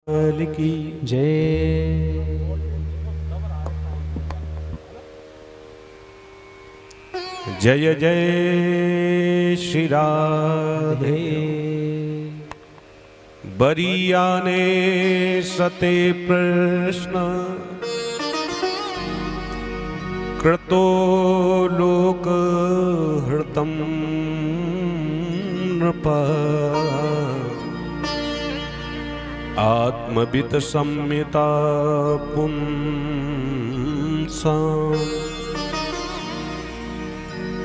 की जय। जय जय श्री राधे। बरियाने सते प्रश्न कृतो लोक हृतम नृपा आत्मवित संहिता पुंसा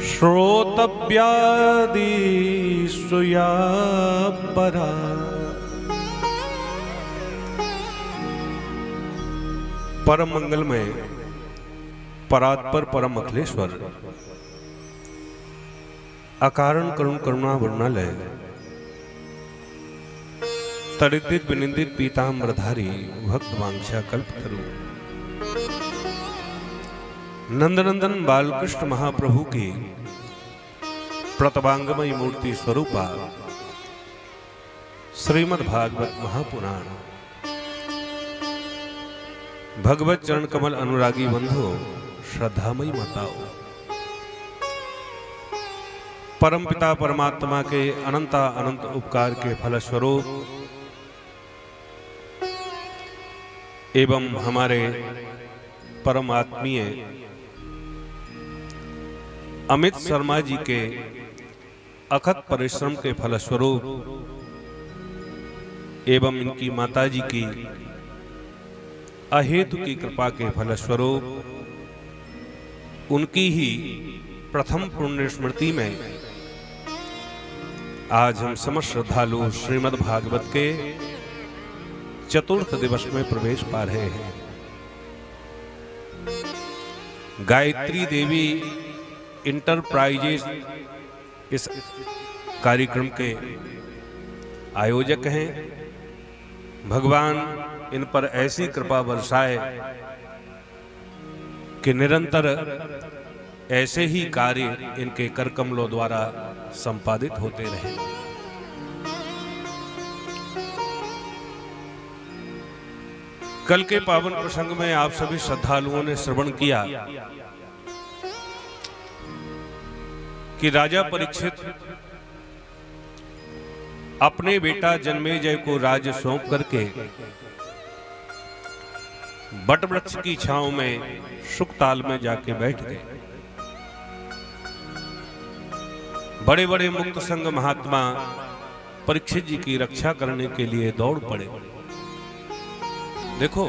श्रोतव्यादि सुया परा। परम मंगलमय परात्पर परम अखिलेश्वर अकारण करुण करुणा वर्णालय तड़ित विनिंदित पीताम्बरधारी भक्त वांछा कल्पतरु नंदनंदन बालकृष्ण महाप्रभु की प्रतभांगमयी मूर्ति स्वरूपा श्रीमद् भागवत महापुराण भगवत चरण कमल अनुरागी बंधु श्रद्धामयी माताओं, परम पिता परमात्मा के अनंता अनंत उपकार के फलस्वरूप एवं हमारे परम आत्मीय अमित शर्मा जी के अथक परिश्रम के फलस्वरूप एवं इनकी माताजी की अहेतु की कृपा के फलस्वरूप उनकी ही प्रथम पुण्य स्मृति में आज हम समस्त श्रद्धालु श्रीमद् भागवत के चतुर्थ दिवस में प्रवेश पा रहे हैं। गायत्री देवी इंटरप्राइजेस इस कार्यक्रम के आयोजक हैं। भगवान इन पर ऐसी कृपा बरसाए कि निरंतर ऐसे ही कार्य इनके कर कमलों द्वारा संपादित होते रहे। कल के पावन प्रसंग में आप सभी श्रद्धालुओं ने श्रवण किया कि राजा परीक्षित अपने बेटा जन्मेजय को राज्य सौंप करके बट वृक्ष की छांव में सुखताल में जाके बैठ गए। बड़े बड़े मुक्त संघ महात्मा परीक्षित जी की रक्षा करने के लिए दौड़ पड़े। देखो,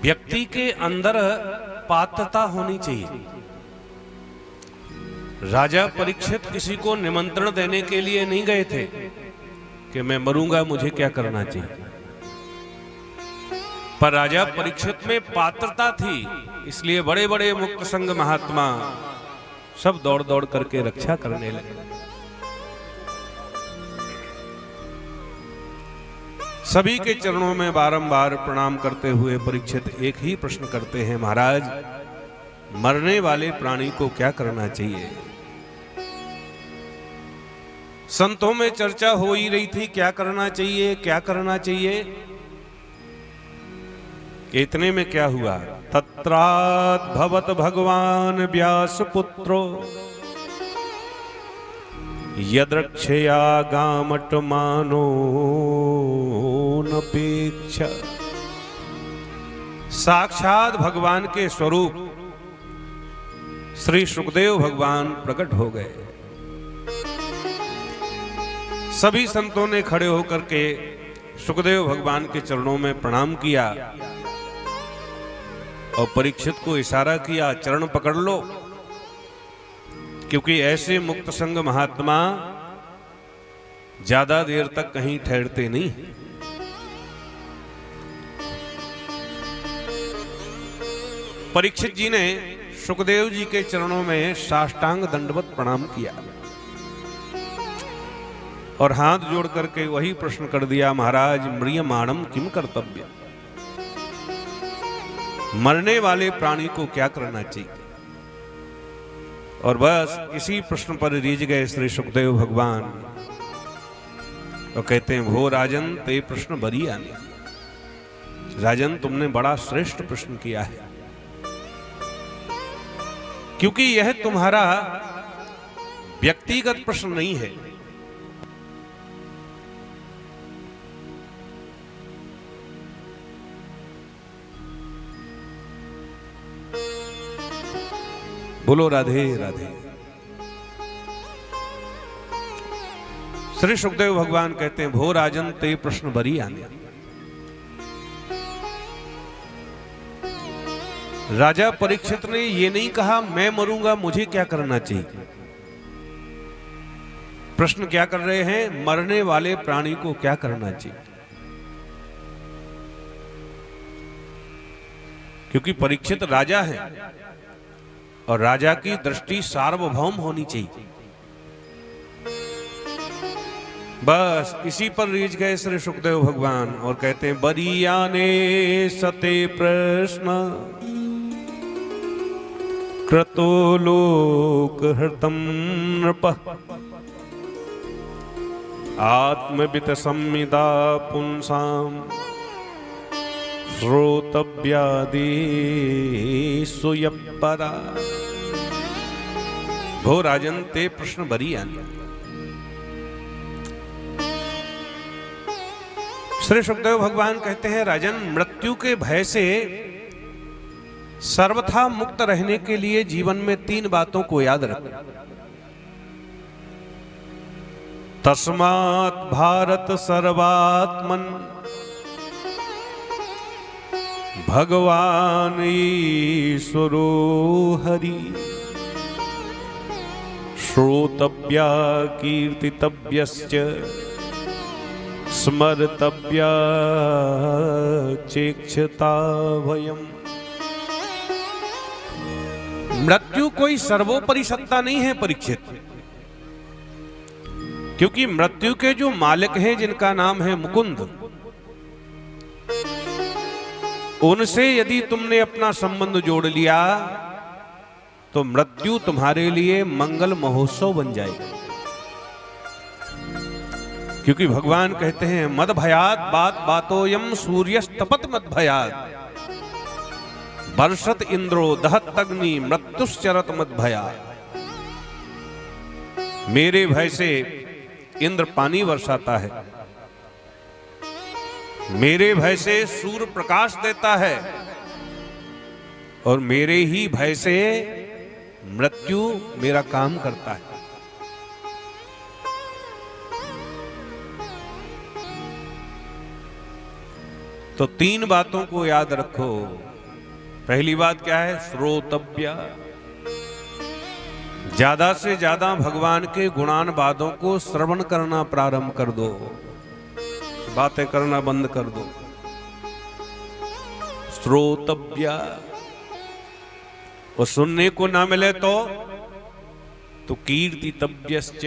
व्यक्ति के अंदर पात्रता होनी चाहिए। राजा परीक्षित किसी को निमंत्रण देने के लिए नहीं गए थे कि मैं मरूंगा, मुझे क्या करना चाहिए, पर राजा परीक्षित में पात्रता थी, इसलिए बड़े बड़े मुक्त संघ महात्मा सब दौड़ दौड़ करके रक्षा करने लगे। सभी के चरणों में बारंबार प्रणाम करते हुए परीक्षित एक ही प्रश्न करते हैं, महाराज, मरने वाले प्राणी को क्या करना चाहिए? संतों में चर्चा हो ही रही थी, क्या करना चाहिए, क्या करना चाहिए। इतने में क्या हुआ? तत्रात् भवत भगवान व्यास पुत्रो यद्रक्षया गामट मानो नपेक्षा। साक्षात भगवान के स्वरूप श्री सुखदेव भगवान प्रकट हो गए। सभी संतों ने खड़े होकर के सुखदेव भगवान के चरणों में प्रणाम किया और परीक्षित को इशारा किया, चरण पकड़ लो, क्योंकि ऐसे मुक्त संघ महात्मा ज्यादा देर तक कहीं ठहरते नहीं। परीक्षित जी ने सुखदेव जी के चरणों में साष्टांग दंडवत प्रणाम किया और हाथ जोड़ करके वही प्रश्न कर दिया, महाराज, म्रियमाणम किम कर्तव्य? मरने वाले प्राणी को क्या करना चाहिए? और बस इसी प्रश्न पर रीझ गए श्री सुखदेव भगवान और कहते हैं भो राजन ते प्रश्न बरी आने। राजन तुमने बड़ा श्रेष्ठ प्रश्न किया है, क्योंकि यह तुम्हारा व्यक्तिगत प्रश्न नहीं है, बोलो राधे राधे। श्री सुखदेव भगवान कहते हैं भो राजन ते प्रश्न बरी आने। राजा परीक्षित ने ये नहीं कहा मैं मरूंगा मुझे क्या करना चाहिए। प्रश्न क्या कर रहे हैं, मरने वाले प्राणी को क्या करना चाहिए। क्योंकि परीक्षित राजा है और राजा की दृष्टि सार्वभौम होनी चाहिए। बस इसी पर रीझ गए श्री सुखदेव भगवान और कहते हैं बरियाने सते प्रश्न क्रतो लोक हृतम नृप आत्मवित संविदा पुंसाम श्रोतव्यादि सुयपरा। भो राजन ते प्रश्न बरी आने। श्री सुखदेव भगवान कहते हैं राजन मृत्यु के भय से सर्वथा मुक्त रहने के लिए जीवन में 3 बातों को याद रखो। तस्मात् भारत सर्वात्मन भगवान ईश्वरो हरि श्रोतव्या कीर्तितव्यश्च स्मर्तव्या चेक्षता भयम्। मृत्यु कोई सर्वोपरि सत्ता नहीं है परीक्षित, क्योंकि मृत्यु के जो मालिक हैं जिनका नाम है मुकुंद, उनसे यदि तुमने अपना संबंध जोड़ लिया तो मृत्यु तुम्हारे लिए मंगल महोत्सव बन जाएगी। क्योंकि भगवान कहते हैं मद भयात बात बातोयम सूर्यस्तपत मद भयात वर्षत इंद्रो दहत अग्नि मृत्युश्चरत मद भयात। मेरे भय से इंद्र पानी बरसाता है, मेरे भय से सूर्य प्रकाश देता है और मेरे ही भय से मृत्यु मेरा काम करता है। तो 3 बातों को याद रखो। पहली बात क्या है, श्रोतव्या। ज्यादा से ज्यादा भगवान के गुणानुवादों को श्रवण करना प्रारंभ कर दो, बातें करना बंद कर दो। श्रोतव्या, और सुनने को ना मिले तो कीर्तितव्यश्च,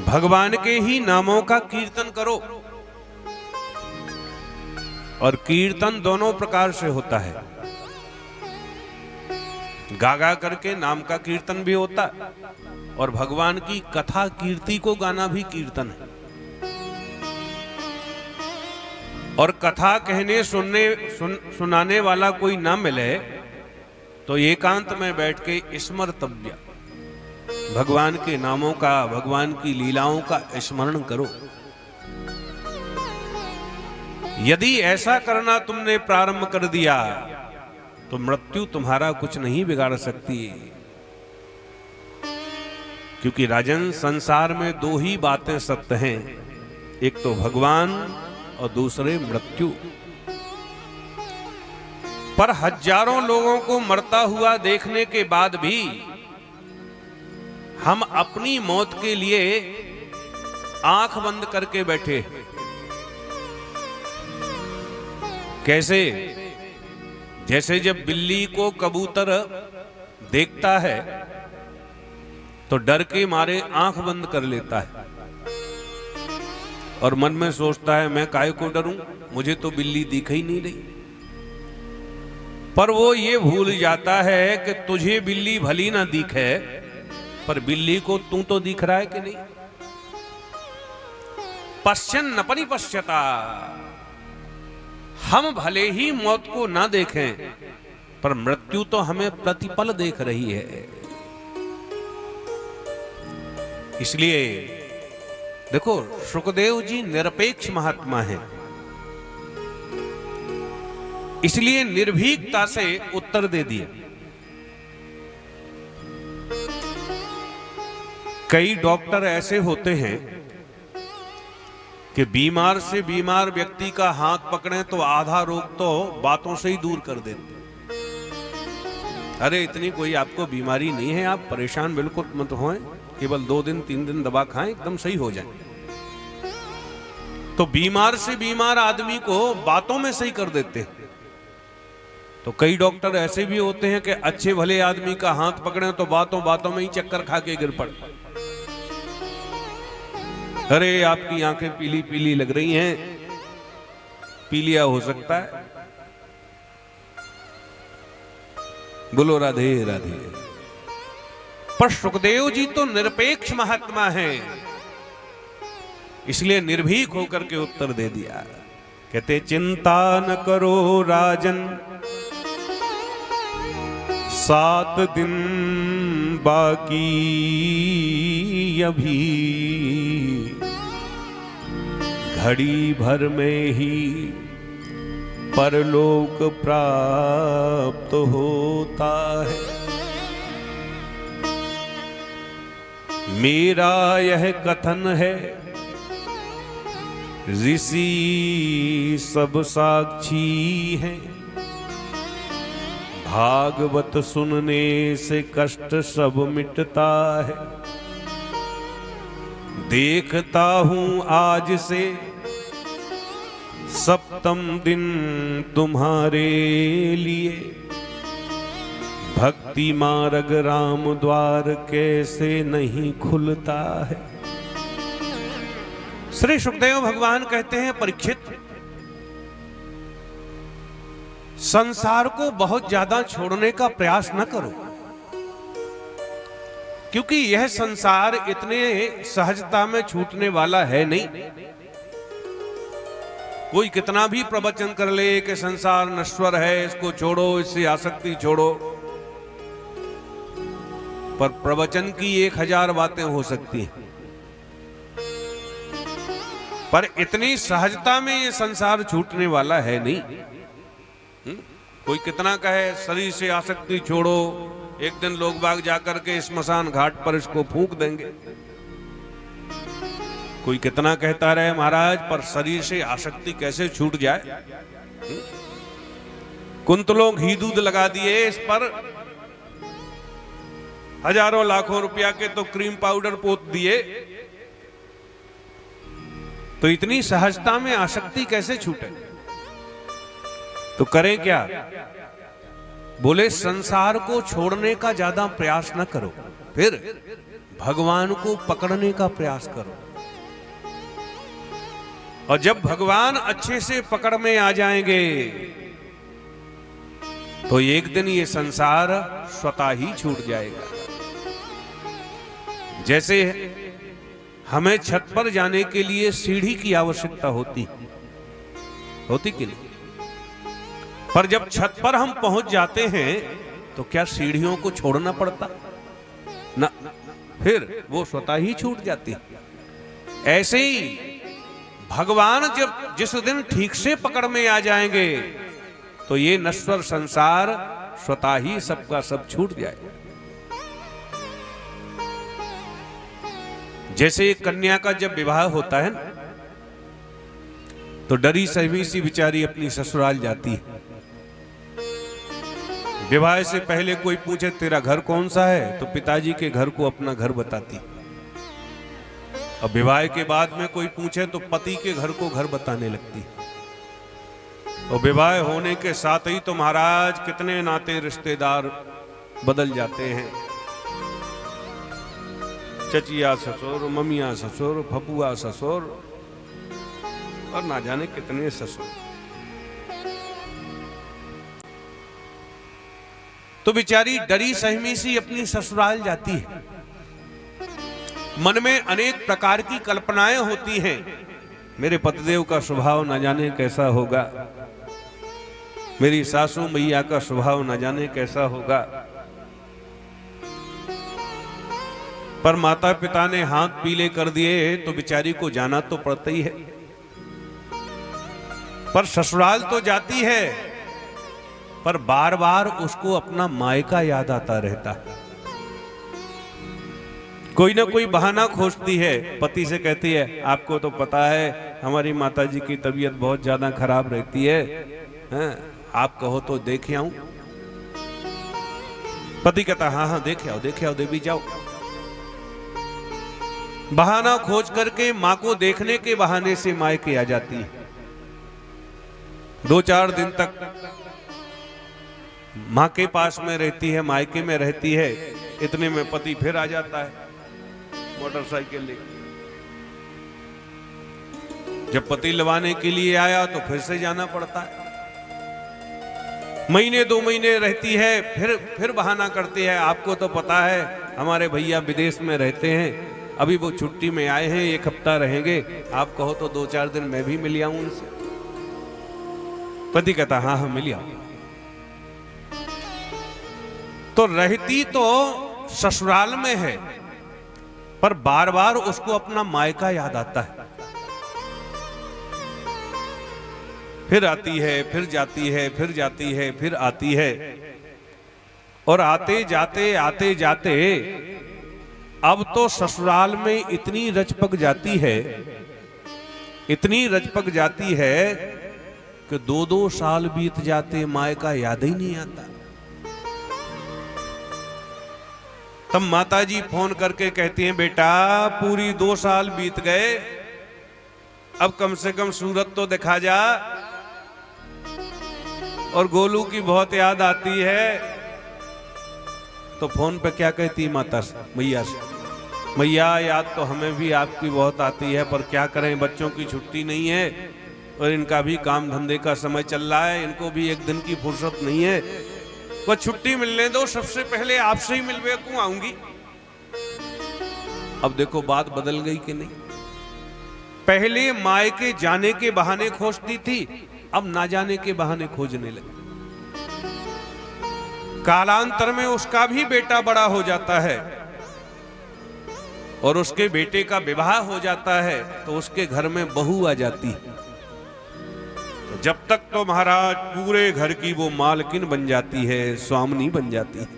भगवान के ही नामों का कीर्तन करो। और कीर्तन दोनों प्रकार से होता है, गागा करके नाम का कीर्तन भी होता है और भगवान की कथा कीर्ति को गाना भी कीर्तन है। और कथा कहने सुनाने वाला कोई ना मिले तो एकांत में बैठ के स्मर्तव्य, भगवान के नामों का, भगवान की लीलाओं का स्मरण करो। यदि ऐसा करना तुमने प्रारंभ कर दिया तो मृत्यु तुम्हारा कुछ नहीं बिगाड़ सकती। क्योंकि राजन संसार में 2 ही बातें सत्य हैं, एक तो भगवान और दूसरे मृत्यु। पर हजारों लोगों को मरता हुआ देखने के बाद भी हम अपनी मौत के लिए आंख बंद करके बैठे। कैसे? जैसे जब बिल्ली को कबूतर देखता है तो डर के मारे आंख बंद कर लेता है और मन में सोचता है मैं काहे को डरूं, मुझे तो बिल्ली दिख ही नहीं रही। पर वो ये भूल जाता है कि तुझे बिल्ली भली ना दिखे, पर बिल्ली को तू तो दिख रहा है कि नहीं। पश्यन् न परिपश्यता, हम भले ही मौत को ना देखें पर मृत्यु तो हमें प्रतिपल देख रही है। इसलिए देखो, शुकदेव जी निरपेक्ष महात्मा हैं, इसलिए निर्भीकता से उत्तर दे दिया। कई डॉक्टर ऐसे होते हैं कि बीमार से बीमार व्यक्ति का हाथ पकड़े तो आधा रोग तो बातों से ही दूर कर देते। अरे इतनी कोई आपको बीमारी नहीं है, आप परेशान बिल्कुल मत होएं, केवल 2 दिन 3 दिन दवा खाएं, एकदम सही हो जाए। तो बीमार से बीमार आदमी को बातों में सही कर देते हैं। तो कई डॉक्टर ऐसे भी होते हैं कि अच्छे भले आदमी का हाथ पकड़े तो बातों बातों में ही चक्कर खा के गिर पड़े। अरे आपकी आंखें पीली पीली लग रही हैं, पीलिया हो सकता है, बोलो राधे राधे। पर सुखदेव जी तो निरपेक्ष महात्मा हैं, इसलिए निर्भीक होकर के उत्तर दे दिया। कहते चिंता न करो राजन, 7 दिन बाकी अभी, घड़ी भर में ही परलोक प्राप्त होता है। मेरा यह कथन है, ऋषि सब साक्षी हैं, भागवत सुनने से कष्ट सब मिटता है। देखता हूं आज से 7वें दिन तुम्हारे लिए, भक्ति मार्ग राम द्वार कैसे नहीं खुलता है। श्री सुखदेव भगवान कहते हैं, परीक्षित, संसार को बहुत ज्यादा छोड़ने का प्रयास न करो, क्योंकि यह संसार इतने सहजता में छूटने वाला है नहीं। कोई कितना भी प्रवचन कर ले कि संसार नश्वर है, इसको छोड़ो, इससे आसक्ति छोड़ो, पर प्रवचन की 1000 बातें हो सकती हैं, पर इतनी सहजता में ये संसार छूटने वाला है नहीं। कोई कितना कहे शरीर से आसक्ति छोड़ो, एक दिन लोग बाग जाकर के स्मशान घाट पर इसको फूंक देंगे। कोई कितना कहता रहे महाराज, पर शरीर से आसक्ति कैसे छूट जाए। कुंतलों घी दूध लगा दिए इस पर, हजारों लाखों रुपया के तो क्रीम पाउडर पोत दिए, तो इतनी सहजता में आसक्ति कैसे छूटे। तो करें क्या? बोले संसार को छोड़ने का ज्यादा प्रयास न करो, फिर भगवान को पकड़ने का प्रयास करो। और जब भगवान अच्छे से पकड़ में आ जाएंगे तो एक दिन ये संसार स्वतः ही छूट जाएगा। जैसे हमें छत पर जाने के लिए सीढ़ी की आवश्यकता होती कि नहीं, पर जब छत पर हम पहुंच जाते हैं तो क्या सीढ़ियों को छोड़ना पड़ता ना, फिर वो स्वतः ही छूट जाती। ऐसे ही भगवान जब जिस दिन ठीक से पकड़ में आ जाएंगे तो ये नश्वर संसार स्वतः ही सबका सब छूट जाएगा। जैसे एक कन्या का जब विवाह होता है ना, तो डरी सहमी सी बेचारी अपनी ससुराल जाती है। विवाह से पहले कोई पूछे तेरा घर कौन सा है, तो पिताजी के घर को अपना घर बताती। और विवाह के बाद में कोई पूछे तो पति के घर को घर बताने लगती। और विवाह होने के साथ ही तो महाराज कितने नाते रिश्तेदार बदल जाते हैं। चचिया ससुर, ममिया ससुर, फपुआ ससुर और ना जाने कितने ससुर। तो बेचारी डरी सहमी सी अपनी ससुराल जाती है। मन में अनेक प्रकार की कल्पनाएं होती हैं मेरे पतिदेव का स्वभाव न जाने कैसा होगा, मेरी सासू मैया का स्वभाव न जाने कैसा होगा। पर माता पिता ने हाथ पीले कर दिए तो बेचारी को जाना तो पड़ता ही है। पर ससुराल तो जाती है, पर बार बार उसको अपना मायका याद आता रहता है। कोई ना कोई बहाना खोजती है, पति से कहती है आपको तो पता है हमारी माताजी की तबीयत बहुत ज्यादा खराब रहती है, आप कहो तो देख आऊं। पति कहता हाँ हाँ देख आओ देवी जाओ। बहाना खोज करके मां को देखने के बहाने से मायके आ जाती है। 2-4 दिन तक मां के पास में रहती है, मायके में रहती है। इतने में पति फिर आ जाता है मोटरसाइकिल लेकर। जब पति लवाने के लिए आया तो फिर से जाना पड़ता है। महीने 2 महीने रहती है, फिर बहाना करती है आपको तो पता है हमारे भैया विदेश में रहते हैं, अभी वो छुट्टी में आए हैं, 1 हफ्ता रहेंगे, आप कहो तो 2-4 दिन मैं भी मिल आऊं उनसे। पति कहता हाँ हाँ मिल आओ। तो रहती तो ससुराल में है, पर बार बार उसको अपना मायका याद आता है। फिर आती है, फिर जाती है, फिर जाती है, फिर आती है। और आते जाते अब तो ससुराल में इतनी रचपक जाती है, इतनी रचपक जाती है कि 2-2 साल बीत जाते, मायका याद ही नहीं आता। तब माताजी फोन करके कहती हैं बेटा पूरी 2 साल बीत गए, अब कम से कम सूरत तो दिखा जा। और गोलू की बहुत याद आती है। तो फोन पे क्या कहती माता से, मैया से, मैया याद तो हमें भी आपकी बहुत आती है, पर क्या करें बच्चों की छुट्टी नहीं है और इनका भी काम धंधे का समय चल रहा है, इनको भी 1 दिन की फुर्सत नहीं है, वो छुट्टी मिलने दो, सबसे पहले आपसे ही मिलने को आऊंगी। अब देखो बात बदल गई कि नहीं। पहले मायके जाने के बहाने खोजती थी, अब ना जाने के बहाने खोजने लगी। कालांतर में उसका भी बेटा बड़ा हो जाता है और उसके बेटे का विवाह हो जाता है, तो उसके घर में बहू आ जाती है। तो जब तक तो महाराज पूरे घर की वो मालकिन बन जाती है, स्वामिनी बन जाती है।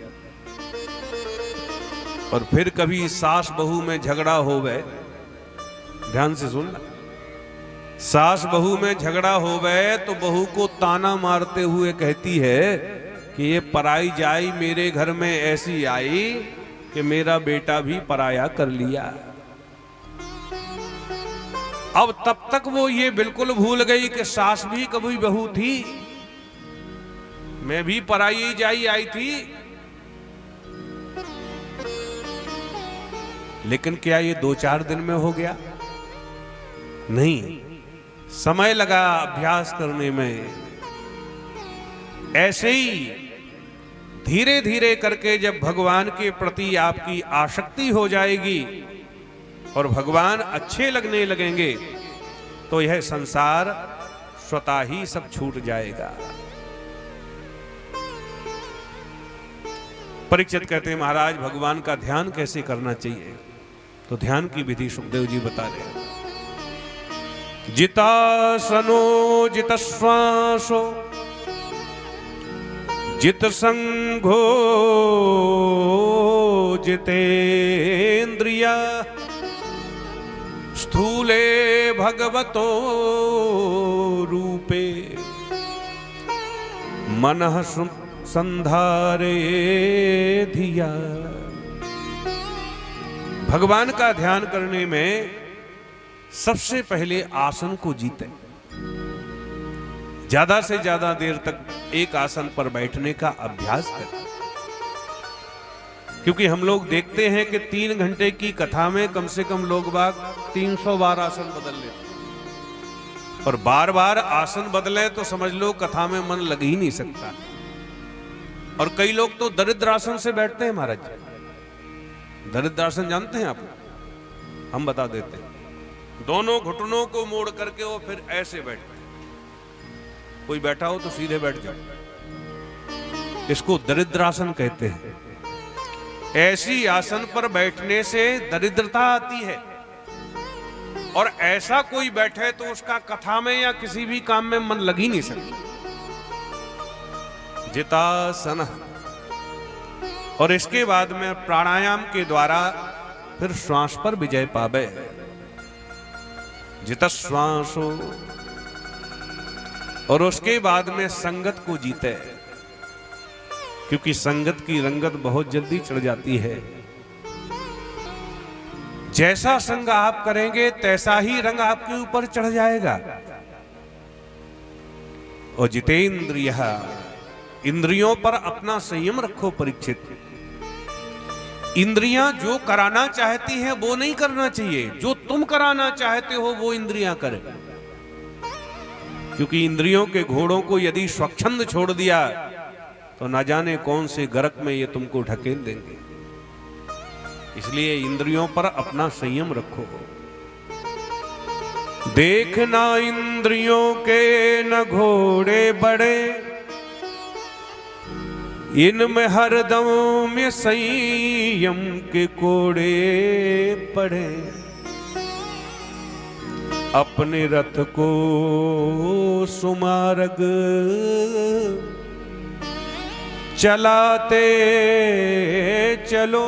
और फिर कभी सास बहू में झगड़ा हो गए, ध्यान से सुनना, सास बहू में झगड़ा हो गए तो बहू को ताना मारते हुए कहती है कि ये पराई जाई मेरे घर में ऐसी आई कि मेरा बेटा भी पराया कर लिया। अब तब तक वो ये बिल्कुल भूल गई कि सास भी कभी बहू थी, मैं भी पराई जाई आई थी। लेकिन क्या ये 2-4 दिन में हो गया? नहीं, समय लगा अभ्यास करने में। ऐसे ही धीरे धीरे करके जब भगवान के प्रति आपकी आसक्ति हो जाएगी और भगवान अच्छे लगने लगेंगे तो यह संसार स्वतः ही सब छूट जाएगा। परीक्षित कहते हैं महाराज भगवान का ध्यान कैसे करना चाहिए? तो ध्यान की विधि सुखदेव जी बता रहे हैं। जितासनो जितश्वासो जित संघो जितेन्द्रिया स्थूले भगवतो रूपे मनः संधारे धिया। भगवान का ध्यान करने में सबसे पहले आसन को जीते। ज्यादा से ज्यादा देर तक एक आसन पर बैठने का अभ्यास करें, क्योंकि हम लोग देखते हैं कि 3 घंटे की कथा में कम से कम लोग बाग 300 बार आसन बदल लेते, और बार बार आसन बदले तो समझ लो कथा में मन लग ही नहीं सकता। और कई लोग तो दरिद्रासन से बैठते हैं महाराज। दरिद्रासन जानते हैं आप? हम बता देते हैं। दोनों घुटनों को मोड़ करके वो फिर ऐसे बैठते। कोई बैठा हो तो सीधे बैठ जाओ, इसको दरिद्रासन कहते हैं। ऐसी आसन पर बैठने से दरिद्रता आती है, और ऐसा कोई बैठे तो उसका कथा में या किसी भी काम में मन लग ही नहीं सकता। जितासन, और इसके बाद में प्राणायाम के द्वारा फिर श्वास पर विजय पावे। जितश्वासो, और उसके बाद में संगत को जीते, क्योंकि संगत की रंगत बहुत जल्दी चढ़ जाती है। जैसा संग आप करेंगे तैसा ही रंग आपके ऊपर चढ़ जाएगा। और जितेंद्रिय, इंद्रियों पर अपना संयम रखो परीक्षित। इंद्रियां जो कराना चाहती हैं वो नहीं करना चाहिए, जो तुम कराना चाहते हो वो इंद्रियां करें। क्योंकि इंद्रियों के घोड़ों को यदि स्वच्छंद छोड़ दिया तो ना जाने कौन से गर्क में ये तुमको ढकेल देंगे। इसलिए इंद्रियों पर अपना संयम रखो। देखना इंद्रियों के न घोड़े बड़े, इनमें हरदम में संयम के कोड़े पड़े। अपने रथ को सुमार्ग चलाते चलो,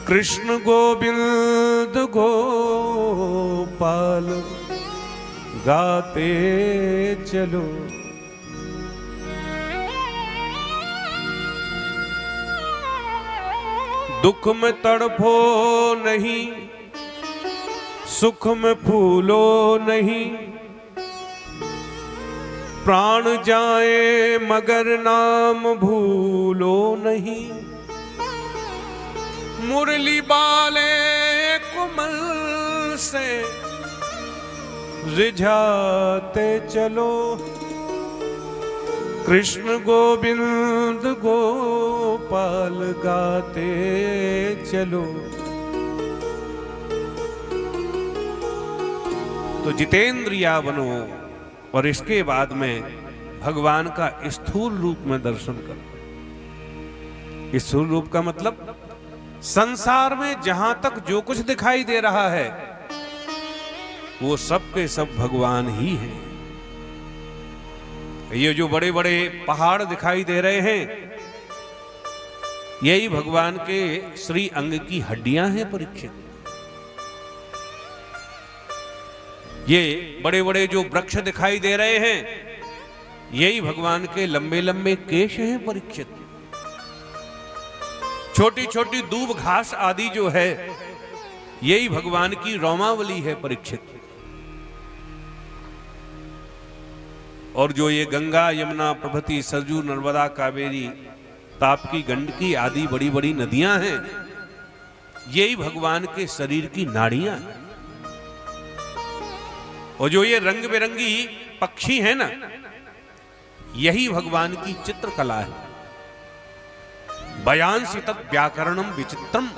कृष्ण गोविंद गोपाल गाते चलो। दुख में तड़फो नहीं, सुख में फूलो नहीं, प्राण जाए मगर नाम भूलो नहीं। मुरली बाले कुमल से रिझाते चलो, कृष्ण गोविंद गोपाल गाते चलो। तो जितेंद्रिया बनो, और इसके बाद में भगवान का स्थूल रूप में दर्शन करो। स्थूल रूप का मतलब संसार में जहां तक जो कुछ दिखाई दे रहा है वो सब के सब भगवान ही हैं। ये जो बड़े बड़े पहाड़ दिखाई दे रहे हैं यही भगवान के श्री अंग की हड्डियां हैं परीक्षित। ये बड़े बड़े जो वृक्ष दिखाई दे रहे हैं यही भगवान के लंबे लंबे केश हैं परीक्षित। छोटी छोटी दूब घास आदि जो है यही भगवान की रोमावली है परीक्षित। और जो ये गंगा यमुना प्रभृति सरजू नर्मदा कावेरी ताप्ती गंडकी आदि बड़ी बड़ी नदियां हैं यही भगवान के शरीर की नाड़ियां हैं। और जो ये रंग बिरंगी पक्षी है ना यही भगवान की चित्रकला है। बयांसी तत् व्याकरणम विचित्रम,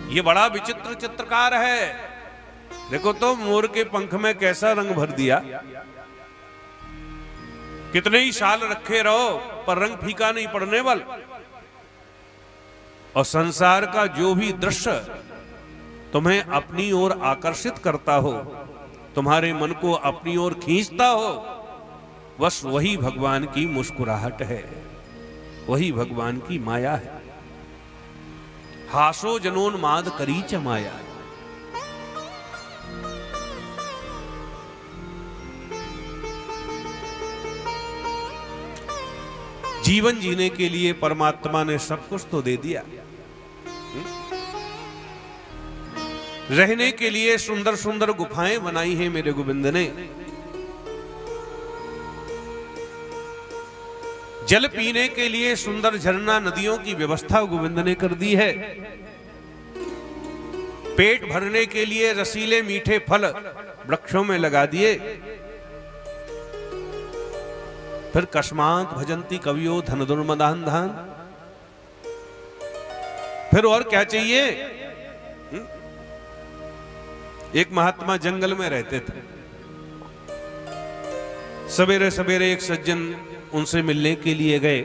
ये बड़ा विचित्र चित्रकार है। देखो तो मोर के पंख में कैसा रंग भर दिया, कितने ही साल रखे रहो पर रंग फीका नहीं पड़ने वाला। और संसार का जो भी दृश्य तुम्हें अपनी ओर आकर्षित करता हो, तुम्हारे मन को अपनी ओर खींचता हो, बस वही भगवान की मुस्कुराहट है, वही भगवान की माया है। हासो जनोन्माद करीच माया। जीवन जीने के लिए परमात्मा ने सब कुछ तो दे दिया। रहने के लिए सुंदर सुंदर गुफाएं बनाई हैं मेरे गोविंद ने। जल पीने के लिए सुंदर झरना नदियों की व्यवस्था गोविंद ने कर दी है। पेट भरने के लिए रसीले मीठे फल वृक्षों में लगा दिए। फिर कस्मात भजंती कवियो धन दुर्मदान धान। फिर और क्या चाहिए? एक महात्मा जंगल में रहते थे। सवेरे सवेरे एक सज्जन उनसे मिलने के लिए गए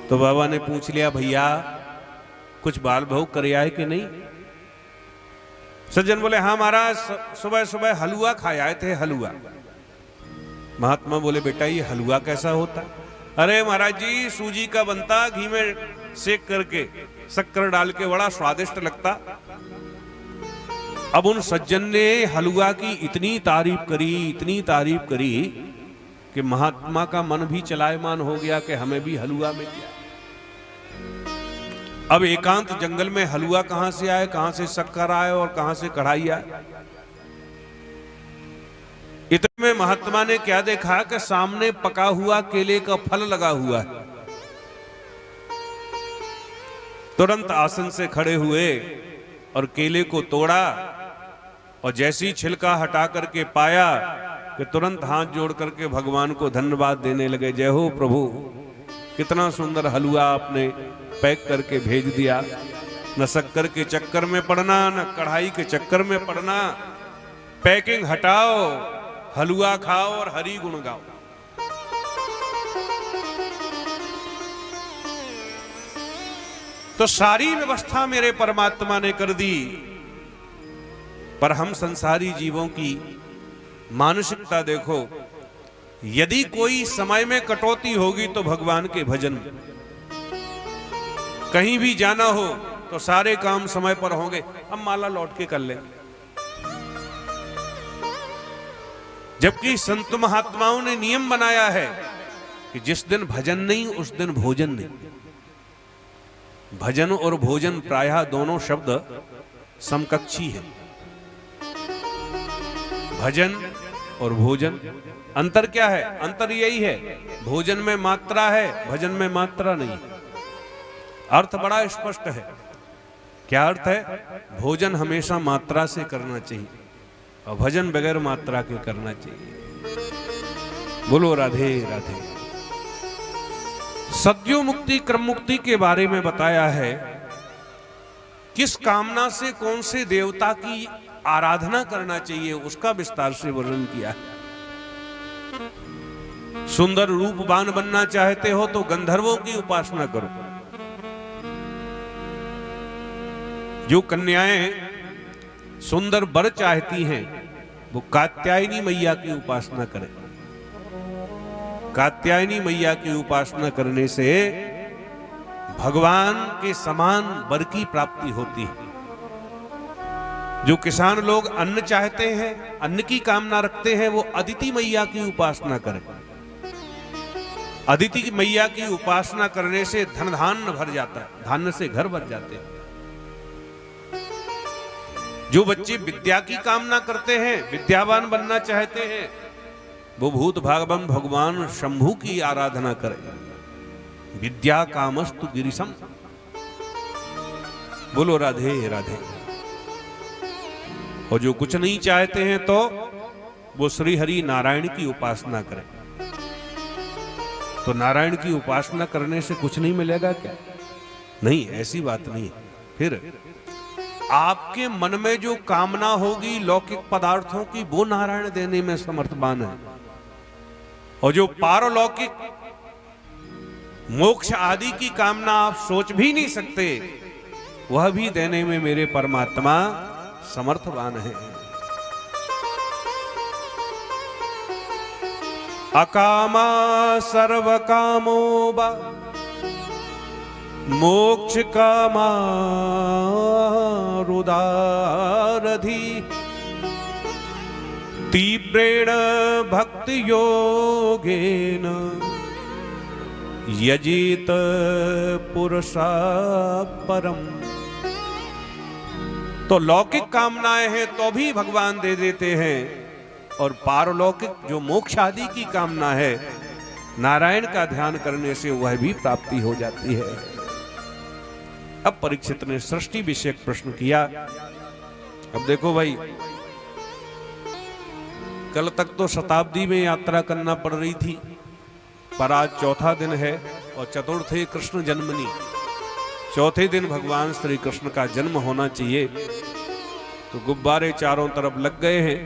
तो बाबा ने पूछ लिया, भैया कुछ बाल भोग कर आए कि नहीं? सज्जन बोले, हाँ महाराज, सुबह सुबह हलवा खाए आए थे, हलवा। महात्मा बोले, बेटा ये हलवा कैसा होता? अरे महाराज जी, सूजी का बनता, घी में सेक करके शक्कर डाल के, बड़ा स्वादिष्ट लगता। अब उन सज्जन ने हलवा की इतनी तारीफ करी, इतनी तारीफ करी कि महात्मा का मन भी चलायमान हो गया कि हमें भी हलवा मिल जाए। अब एकांत जंगल में हलवा कहां से आए, कहां से शक्कर आए और कहां से कढ़ाई आए? इतने में महात्मा ने क्या देखा कि सामने पका हुआ केले का फल लगा हुआ है। तुरंत आसन से खड़े हुए और केले को तोड़ा और जैसी छिलका हटा करके पाया कि तुरंत हाथ जोड़ करके भगवान को धन्यवाद देने लगे। जय हो प्रभु, कितना सुंदर हलवा आपने पैक करके भेज दिया। न शक्कर के चक्कर में पड़ना, न कढ़ाई के चक्कर में पड़ना। पैकिंग हटाओ, हलवा खाओ और हरि गुण गाओ। तो सारी व्यवस्था मेरे परमात्मा ने कर दी, पर हम संसारी जीवों की मानसिकता देखो। यदि कोई समय में कटौती होगी तो भगवान के भजन में, कहीं भी जाना हो तो सारे काम समय पर होंगे। हम माला लौट के कर लेंगे। जबकि संत महात्माओं ने नियम बनाया है कि जिस दिन भजन नहीं उस दिन भोजन नहीं। भजन और भोजन प्रायः दोनों शब्द समकक्षी है। भजन और भोजन, अंतर क्या है? अंतर यही है, भोजन में मात्रा है, भजन में मात्रा नहीं। अर्थ बड़ा स्पष्ट है। क्या अर्थ है? भोजन हमेशा मात्रा से करना चाहिए और भजन बगैर मात्रा के करना चाहिए। बोलो राधे राधे। सद्यो मुक्ति क्रम मुक्ति के बारे में बताया है। किस कामना से कौन से देवता की आराधना करना चाहिए उसका विस्तार से वर्णन किया है। सुंदर रूपवान बनना चाहते हो तो गंधर्वों की उपासना करो। जो कन्याएं सुंदर वर चाहती हैं वो कात्यायनी मैया की उपासना करें। कात्यायनी मैया की उपासना करने से भगवान के समान वर की प्राप्ति होती है। जो किसान लोग अन्न चाहते हैं, अन्न की कामना रखते हैं, वो अदिति मैया की उपासना करें। अदिति मैया की उपासना करने से धन धान्य भर जाता है, धान्य से घर भर जाते हैं। जो बच्चे विद्या की कामना करते हैं, विद्यावान बनना चाहते हैं, वो भूत भागवत भगवान शंभु की आराधना करें। विद्या कामस्तु गिरिशम। बोलो राधे राधे। और जो कुछ नहीं चाहते हैं तो वो श्री हरि नारायण की उपासना करें। तो नारायण की उपासना करने से कुछ नहीं मिलेगा क्या? नहीं, ऐसी बात नहीं। फिर आपके मन में जो कामना होगी लौकिक पदार्थों की, वो नारायण देने में समर्थवान है। और जो पारलौकिक मोक्ष आदि की कामना आप सोच भी नहीं सकते, वह भी देने में मेरे परमात्मा समर्थवान है। अकामा सर्व कामो बा मोक्ष कामा रुदारधि तीव्रेण भक्ति योगेन यजित पुरुषा परम। तो लौकिक कामनाएं हैं तो भी भगवान दे देते हैं, और पारलौकिक जो मोक्ष आदि की कामना है, नारायण का ध्यान करने से वह भी प्राप्ति हो जाती है। अब परीक्षित ने सृष्टि विषयक प्रश्न किया। अब देखो भाई, कल तक तो शताब्दी में यात्रा करना पड़ रही थी, पर आज चौथा दिन है और चतुर्थे कृष्ण जन्मनी। चौथे दिन भगवान श्री कृष्ण का जन्म होना चाहिए। तो गुब्बारे चारों तरफ लग गए हैं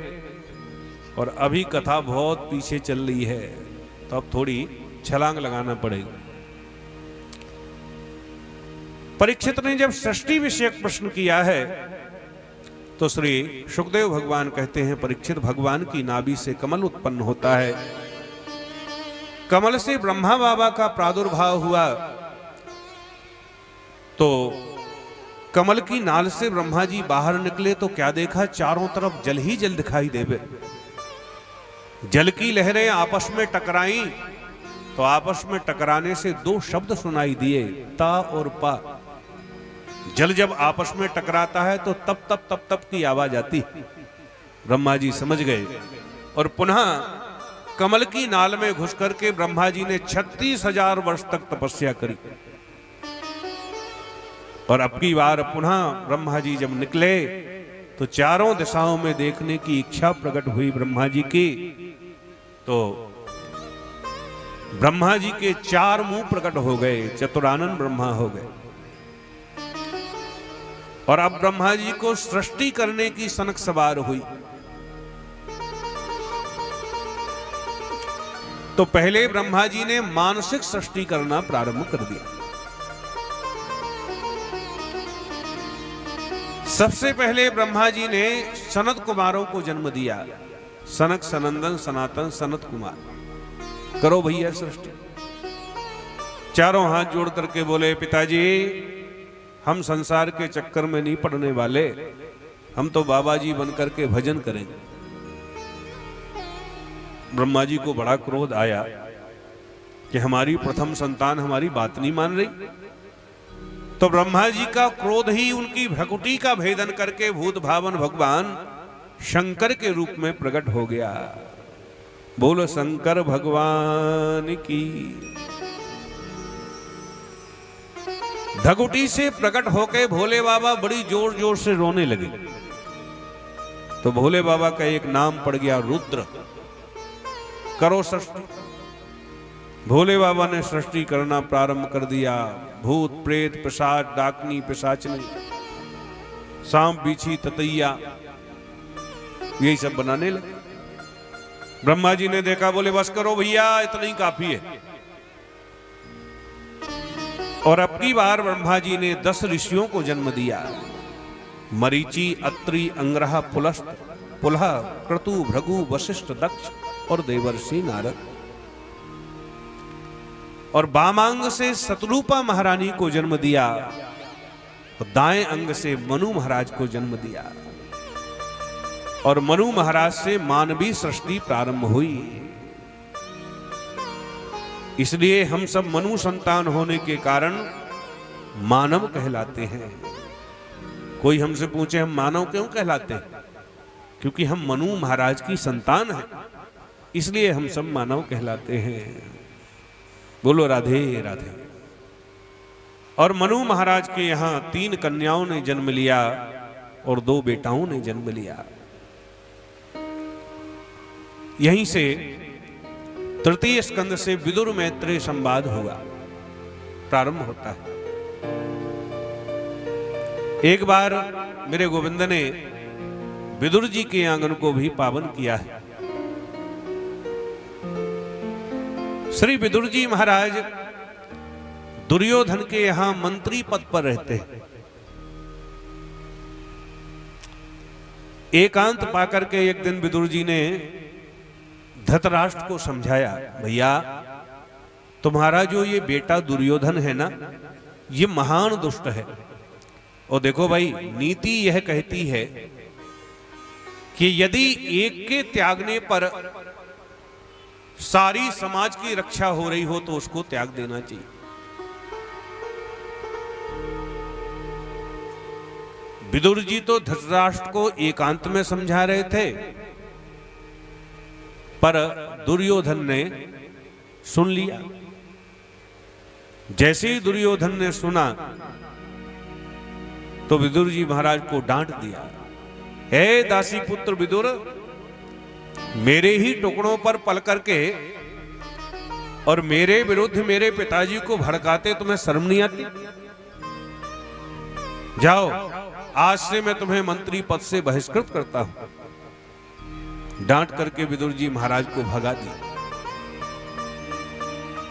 और अभी कथा बहुत पीछे चल रही है, तो अब थोड़ी छलांग लगाना पड़ेगा। परीक्षित ने जब सृष्टि विषयक प्रश्न किया है तो श्री शुकदेव भगवान कहते हैं, परीक्षित, भगवान की नाभि से कमल उत्पन्न होता है, कमल से ब्रह्मा बाबा का प्रादुर्भाव हुआ, तो कमल की नाल से ब्रह्मा जी बाहर निकले तो क्या देखा, चारों तरफ जल ही जल दिखाई देवे। जल की लहरें आपस में टकराई तो आपस में टकराने से दो शब्द सुनाई दिए, ता और पा। जल जब आपस में टकराता है तो तप तप तप तप की आवाज आती। ब्रह्मा जी समझ गए और पुनः कमल की नाल में घुस करके ब्रह्मा जी ने 36,000 वर्ष तक तपस्या करी। और अब की बार पुनः ब्रह्मा जी जब निकले तो चारों दिशाओं में देखने की इच्छा प्रकट हुई ब्रह्मा जी की। तो ब्रह्मा जी के 4 मुंह प्रकट हो गए, चतुरानन ब्रह्मा हो गए। और अब ब्रह्मा जी को सृष्टि करने की सनक सवार हुई। तो पहले ब्रह्मा जी ने मानसिक सृष्टि करना प्रारंभ कर दिया। सबसे पहले ब्रह्मा जी ने सनत कुमारों को जन्म दिया, सनक, सनंदन, सनातन, सनत कुमार। करो भैया सृष्टि। चारों हाथ जोड़ करके बोले, पिताजी हम संसार के चक्कर में नहीं पड़ने वाले, हम तो बाबा जी बनकर के भजन करेंगे। ब्रह्मा जी को बड़ा क्रोध आया कि हमारी प्रथम संतान हमारी बात नहीं मान रही। तो ब्रह्मा जी का क्रोध ही उनकी भ्रकुटी का भेदन करके भूत भावन भगवान शंकर के रूप में प्रकट हो गया। बोलो शंकर भगवान की। धकुटी से प्रकट होके भोले बाबा बड़ी जोर जोर से रोने लगे। तो भोले बाबा का एक नाम पड़ गया रुद्र। करो सृष्टि। भोले बाबा ने सृष्टि करना प्रारंभ कर दिया। भूत, प्रेत, पिशाच, डाकनी, पिशाचनी, सांप, बिच्छी, ततैया, यही सब बनाने लगे। ब्रह्मा जी ने देखा, बोले बस करो भैया, इतना ही काफी है। और अब की बार ब्रह्मा जी ने 10 ऋषियों को जन्म दिया। मरीचि, अत्रि, अंग्रह, पुलस्त, पुलह, क्रतु, भृगु, वशिष्ठ, दक्ष और देवर्षि नारद। और वामांग से शतरूपा महारानी को जन्म दिया और दाएं अंग से मनु महाराज को जन्म दिया। और मनु महाराज से मानवीय सृष्टि प्रारंभ हुई। इसलिए हम सब मनु संतान होने के कारण मानव कहलाते हैं। कोई हमसे पूछे हम मानव क्यों कहलाते हैं? क्योंकि हम मनु महाराज की संतान हैं, इसलिए हम सब मानव कहलाते हैं। बोलो राधे राधे। और मनु महाराज के यहां 3 कन्याओं ने जन्म लिया और 2 बेटाओं ने जन्म लिया। यहीं से तृतीय स्कंद से विदुर मैत्रेय संवाद हुआ, प्रारंभ होता है। एक बार मेरे गोविंद ने विदुर जी के आंगन को भी पावन किया है। श्री विदुर जी महाराज दुर्योधन के यहां मंत्री पद पर रहते हैं। एकांत पाकर के एक दिन विदुर जी ने धृतराष्ट्र को समझाया, भैया तुम्हारा जो ये बेटा दुर्योधन है ना, ये महान दुष्ट है। और देखो भाई, नीति यह कहती है कि यदि एक के त्यागने पर सारी समाज की रक्षा हो रही हो तो उसको त्याग देना चाहिए। विदुर जी तो धृतराष्ट्र को एकांत में समझा रहे थे, पर दुर्योधन ने सुन लिया। जैसे ही दुर्योधन ने सुना तो विदुर जी महाराज को डांट दिया, हे दासी पुत्र विदुर, मेरे ही टुकड़ों पर पल करके और मेरे विरुद्ध मेरे पिताजी को भड़काते तुम्हें शर्म नहीं आती? जाओ आज से मैं तुम्हें मंत्री पद से बहिष्कृत करता हूं। डांट करके विदुर जी महाराज को भगा दिया।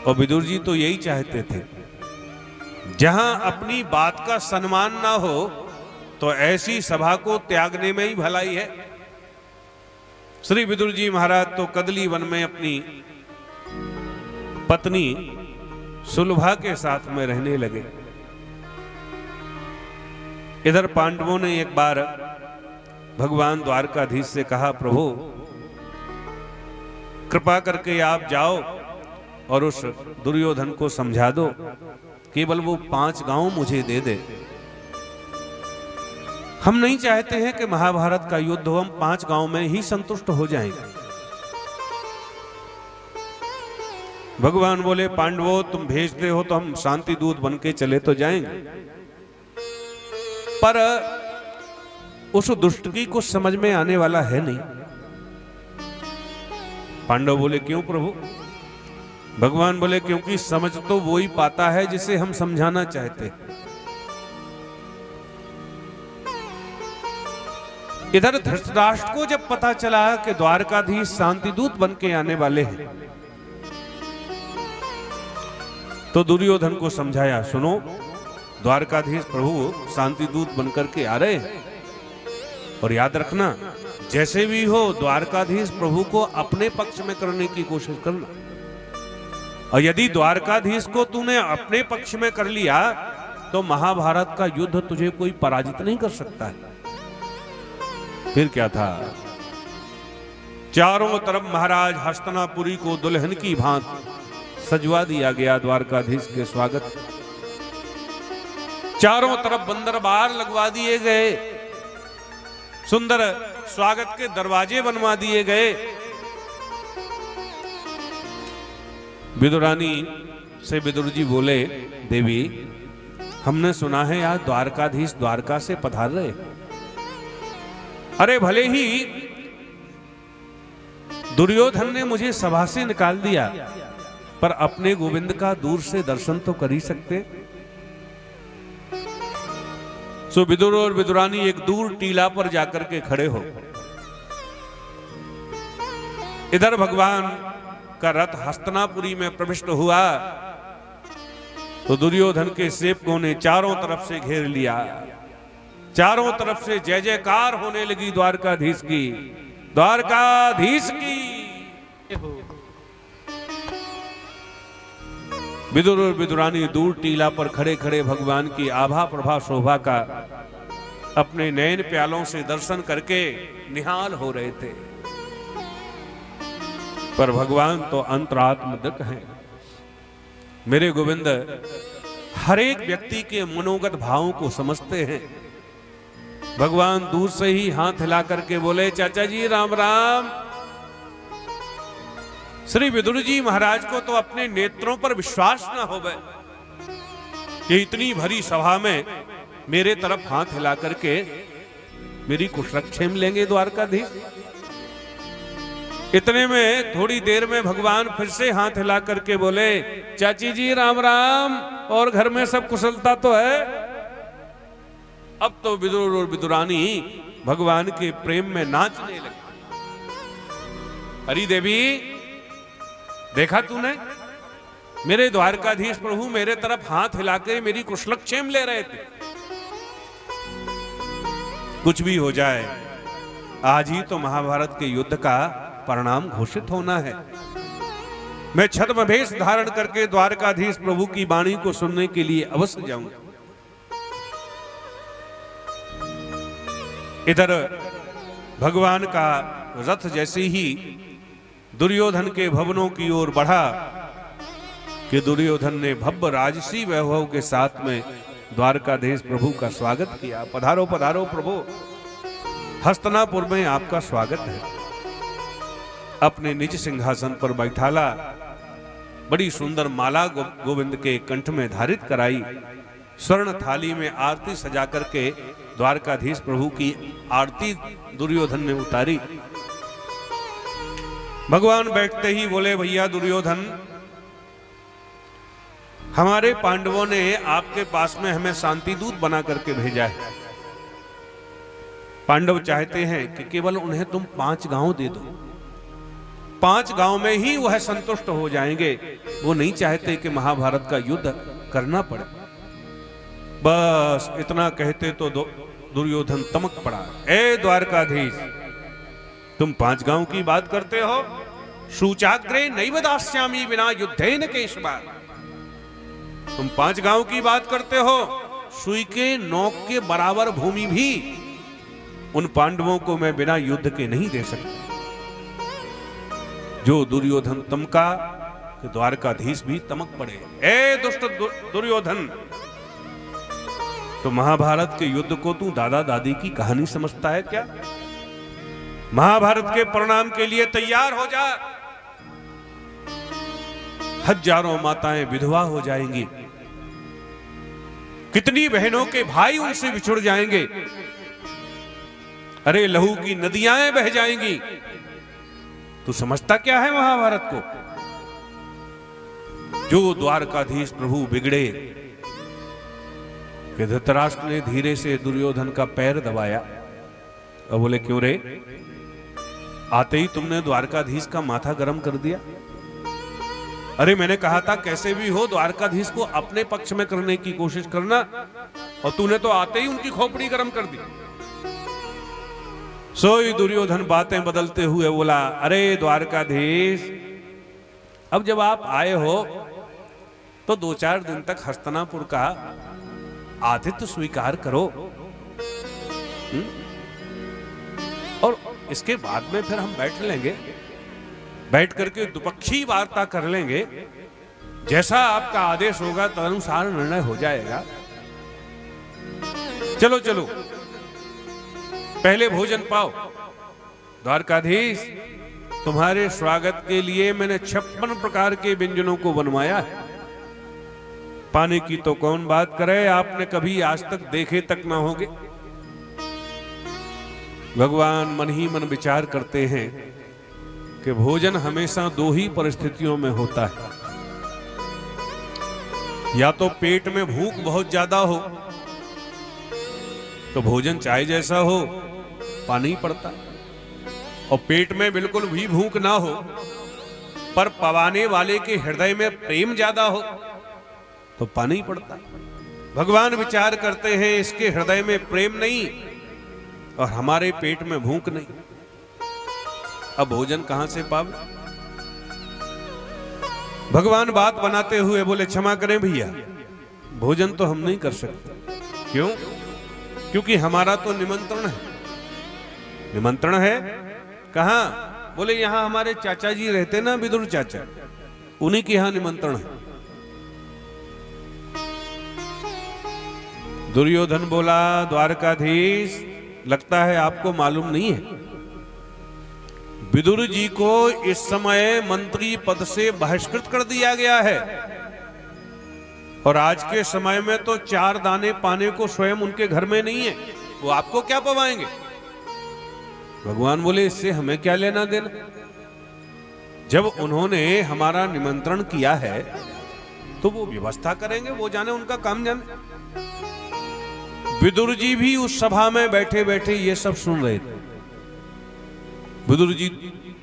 और विदुर जी तो यही चाहते थे, जहां अपनी बात का सम्मान ना हो तो ऐसी सभा को त्यागने में ही भलाई है। श्री विदुर जी महाराज तो कदली वन में अपनी पत्नी सुलभा के साथ में रहने लगे। इधर पांडवों ने एक बार भगवान द्वारकाधीश से कहा, प्रभु कृपा करके आप जाओ और उस दुर्योधन को समझा दो, केवल वो 5 गांव मुझे दे दे। हम नहीं चाहते हैं कि महाभारत का युद्ध हो, हम 5 गांव में ही संतुष्ट हो जाएंगे। भगवान बोले, पांडवों तुम भेजते हो तो हम शांति दूत बन के चले तो जाएंगे, पर उस दुष्ट की कुछ समझ में आने वाला है नहीं। पांडव बोले, क्यों प्रभु? भगवान बोले, क्योंकि समझ तो वो ही पाता है जिसे हम समझाना चाहते हैं। इधर धृतराष्ट्र को जब पता चला कि द्वारकाधीश शांति दूत बन के आने वाले हैं, तो दुर्योधन को समझाया, सुनो द्वारकाधीश प्रभु शांति दूत बनकर के आ रहे हैं, और याद रखना जैसे भी हो द्वारकाधीश प्रभु को अपने पक्ष में करने की कोशिश करना, और यदि द्वारकाधीश को तूने अपने पक्ष में कर लिया तो महाभारत का युद्ध तुझे कोई पराजित नहीं कर सकता है। फिर क्या था, चारों तरफ महाराज हस्तिनापुरी को दुल्हन की भांति सजवा दिया गया द्वारकाधीश के स्वागत। चारों तरफ बंदरबार लगवा दिए गए, सुंदर स्वागत के दरवाजे बनवा दिए गए। विदुरानी से विदुर जी बोले, देवी हमने सुना है यार द्वारकाधीश द्वारका से पधार रहे। अरे भले ही दुर्योधन ने मुझे सभा से निकाल दिया, पर अपने गोविंद का दूर से दर्शन तो कर ही सकते। सो विदुर और विदुरानी एक दूर टीला पर जाकर के खड़े हो। इधर भगवान का रथ हस्तिनापुरी में प्रविष्ट हुआ तो दुर्योधन के सेवकों ने चारों तरफ से घेर लिया। चारों तरफ से जय जयकार होने लगी द्वारकाधीश की, द्वारकाधीश की। विदुर और विदुरानी दूर टीला पर खड़े खड़े भगवान की आभा प्रभा शोभा का अपने नयन प्यालों से दर्शन करके निहाल हो रहे थे। पर भगवान तो अंतरात्मदक हैं। मेरे गोविंद हर एक व्यक्ति के मनोगत भावों को समझते हैं। भगवान दूर से ही हाथ हिला करके बोले, चाचा जी राम राम। श्री विदुर जी महाराज को तो अपने नेत्रों पर विश्वास ना हो गए कि इतनी भरी सभा में मेरे तरफ हाथ हिला करके मेरी कुशलक्षेम लेंगे द्वारकाधीश। इतने में थोड़ी देर में भगवान फिर से हाथ हिला करके बोले, चाची जी राम राम, और घर में सब कुशलता तो है। अब तो विदुर और विदुरानी भगवान के प्रेम में नाचने लगे। हरि देवी देखा तूने, मेरे द्वारकाधीश प्रभु मेरे तरफ हाथ हिलाकर मेरी कुशलक्षेम ले रहे थे। कुछ भी हो जाए, आज ही तो महाभारत के युद्ध का परिणाम घोषित होना है। मैं छद्मवेश धारण करके द्वारकाधीश प्रभु की वाणी को सुनने के लिए अवश्य जाऊंगा। इधर भगवान का रथ जैसे ही दुर्योधन के भवनों की ओर बढ़ा कि दुर्योधन ने भव्य राजसी वैभव के साथ में द्वारकाधीश प्रभु का स्वागत किया। पधारो पधारो प्रभु, हस्तिनापुर में आपका स्वागत है। अपने निज सिंहासन पर बैठाला, बड़ी सुंदर माला गोविंद के कंठ में धारित कराई। स्वर्ण थाली में आरती सजा करके द्वारकाधीश प्रभु की आरती दुर्योधन ने उतारी। भगवान बैठते ही बोले, भैया दुर्योधन, हमारे पांडवों ने आपके पास में हमें शांति दूत बना करके भेजा है। पांडव चाहते हैं कि केवल उन्हें तुम 5 गांव दे दो, 5 गांव में ही वह संतुष्ट हो जाएंगे। वो नहीं चाहते कि महाभारत का युद्ध करना पड़े। बस इतना कहते तो दुर्योधन तमक पड़ा। ए द्वारकाधीश, तुम 5 गांव की बात करते हो? शूचाग्रे नैव दास्यामि विना युद्धेन केशवा। तुम 5 गांव की बात करते हो, सुई के नोक के बराबर भूमि भी उन पांडवों को मैं बिना युद्ध के नहीं दे सकता। जो दुर्योधन तमका कि द्वारकाधीश भी तमक पड़े। ए दुष्ट दुर्योधन, तो महाभारत के युद्ध को तू दादा दादी की कहानी समझता है क्या? महाभारत के परिणाम के लिए तैयार हो जा। हजारों माताएं विधवा हो जाएंगी, कितनी बहनों के भाई उनसे बिछुड़ जाएंगे, अरे लहू की नदियां बह जाएंगी। तू समझता क्या है महाभारत को? जो द्वारकाधीश प्रभु बिगड़े कि धृतराष्ट्र ने धीरे से दुर्योधन का पैर दबाया और बोले, क्यों रे, आते ही तुमने द्वारकाधीश का माथा गर्म कर दिया? अरे मैंने कहा था कैसे भी हो द्वारकाधीश को अपने पक्ष में करने की कोशिश करना, और तूने तो आते ही उनकी खोपड़ी गर्म कर दी। सोई दुर्योधन बातें बदलते हुए बोला, अरे द्वारकाधीश, अब जब आप आए हो तो 2-4 दिन तक हस्तिनापुर का आतिथ्य स्वीकार करो, और इसके बाद में फिर हम बैठ लेंगे, बैठ करके द्विपक्षीय वार्ता कर लेंगे। जैसा आपका आदेश होगा तदनुसार निर्णय हो जाएगा। चलो चलो, पहले भोजन पाओ। द्वारकाधीश, तुम्हारे स्वागत के लिए मैंने 56 प्रकार के व्यंजनों को बनवाया है। पाने की तो कौन बात करे, आपने कभी आज तक देखे तक ना होंगे। भगवान मन ही मन विचार करते हैं कि भोजन हमेशा 2 ही परिस्थितियों में होता है, या तो पेट में भूख बहुत ज्यादा हो तो भोजन चाहे जैसा हो पाना ही पड़ता, और पेट में बिल्कुल भी भूख ना हो पर पवाने वाले के हृदय में प्रेम ज्यादा हो तो पाना ही पड़ता। भगवान विचार करते हैं इसके हृदय में प्रेम नहीं और हमारे पेट में भूख नहीं, अब भोजन कहां से पावे? भगवान बात बनाते हुए बोले, क्षमा करें भैया, भोजन तो हम नहीं कर सकते। क्यों? क्योंकि हमारा तो निमंत्रण है। निमंत्रण है कहां? बोले यहां हमारे चाचा जी रहते ना, विदुर चाचा, उन्हीं के यहां निमंत्रण है। दुर्योधन बोला, द्वारकाधीश, लगता है आपको मालूम नहीं है, विदुर जी को इस समय मंत्री पद से बहिष्कृत कर दिया गया है, और आज के समय में तो 4 दाने पाने को स्वयं उनके घर में नहीं है, वो आपको क्या पवाएंगे? भगवान बोले, इससे हमें क्या लेना देना? जब उन्होंने हमारा निमंत्रण किया है तो वो व्यवस्था करेंगे, वो जाने, उनका काम जाने। विदुर जी भी उस सभा में बैठे बैठे ये सब सुन रहे थे। विदुर जी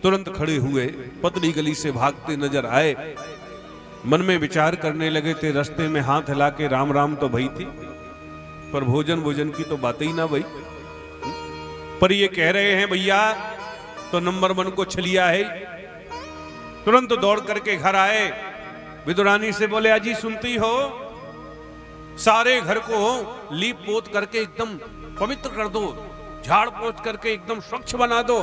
तुरंत खड़े हुए, पतली गली से भागते नजर आए, मन में विचार करने लगे थे। रास्ते में हाथ हिला के राम राम तो भई थी, पर भोजन की तो बात ही ना भई। पर ये कह रहे हैं भैया तो नंबर 1 को छलिया है। तुरंत दौड़ करके घर आए, विदुरानी से बोले, अजी सुनती हो, सारे घर को लीप पोत करके एकदम पवित्र कर दो, झाड़ पोछ करके एकदम स्वच्छ बना दो,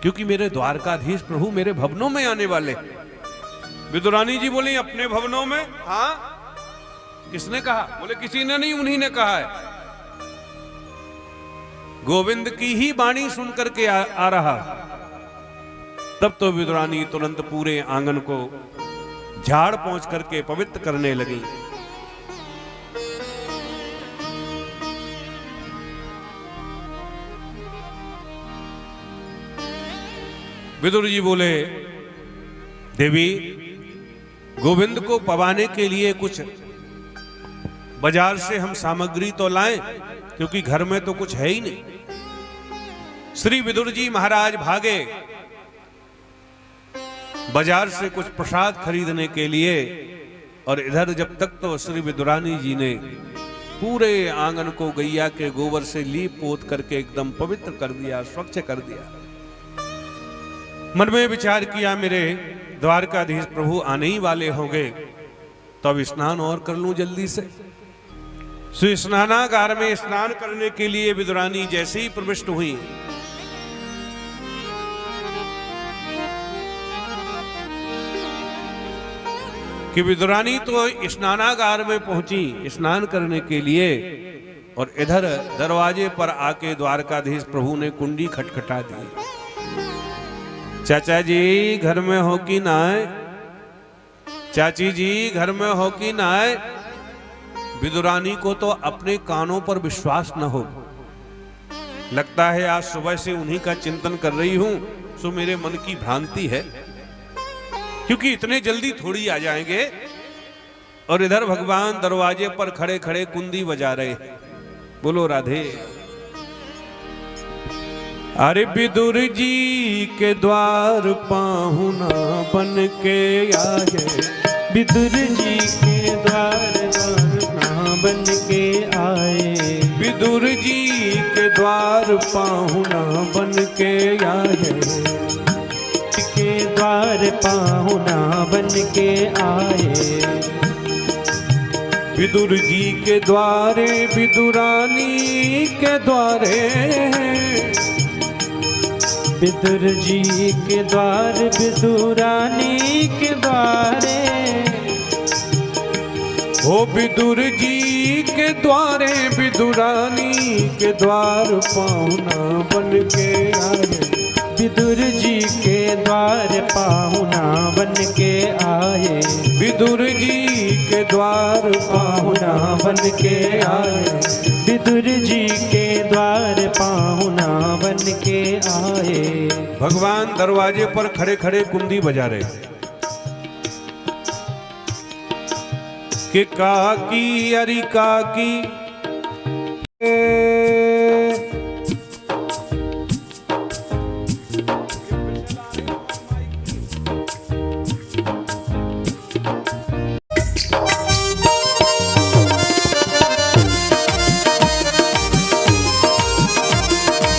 क्योंकि मेरे द्वारकाधीश प्रभु मेरे भवनों में आने वाले। विदुरानी जी बोली, अपने भवनों में? हाँ। किसने कहा? बोले, किसी ने नहीं, उन्हीं ने कहा है। गोविंद की ही वाणी सुन करके आ रहा। तब तो विदुरानी तुरंत पूरे आंगन को झाड़ पोंछ करके पवित्र करने लगी। विदुर जी बोले, देवी, गोविंद को पवाने के लिए कुछ बाजार से हम सामग्री तो लाएं, क्योंकि घर में तो कुछ है ही नहीं। श्री विदुर जी महाराज भागे बाजार से कुछ प्रसाद खरीदने के लिए, और इधर जब तक तो श्री विदुरानी जी ने पूरे आंगन को गैया के गोबर से लीप पोत करके एकदम पवित्र कर दिया, स्वच्छ कर दिया। मन में विचार किया मेरे द्वारकाधीश प्रभु आने ही वाले होंगे, तो अब स्नान और कर लूं जल्दी से। सो स्नानागार में स्नान करने के लिए विदुरानी जैसे ही प्रविष्ट हुई, कि विदुरानी तो स्नानागार में पहुंची स्नान करने के लिए, और इधर दरवाजे पर आके द्वारकाधीश प्रभु ने कुंडी खटखटा दी। चाचा जी घर में हो कि ना आए? चाची जी घर में हो कि ना आए? विदुरानी को तो अपने कानों पर विश्वास न हो। लगता है आज सुबह से उन्हीं का चिंतन कर रही हूं, सो मेरे मन की भ्रांति है, क्योंकि इतने जल्दी थोड़ी आ जाएंगे। और इधर भगवान दरवाजे पर खड़े खड़े कुंदी बजा रहे। बोलो राधे। अरे विदुर जी के द्वार पाहुना बन के आए, विदुर जी के द्वार पाहुना बन के आए, विदुर जी के द्वार पाहुना बन के आए, के द्वार पाहुना बन के आए। विदुर जी के द्वारे विदुरानी के द्वारे, विदुर जी के द्वार विदुरानी के द्वारे, ओ विदुर जी के द्वारे विदुरानी के द्वार पाहुना बन के आए, विदुर जी के द्वार पाहुना बन के आए, विदुर जी के द्वार पाहुना बन के आए, विदुर जी के द्वार पाहुना बन के आए। भगवान दरवाजे पर खड़े खड़े कुंदी बजा रहे कि काकी अरी काकी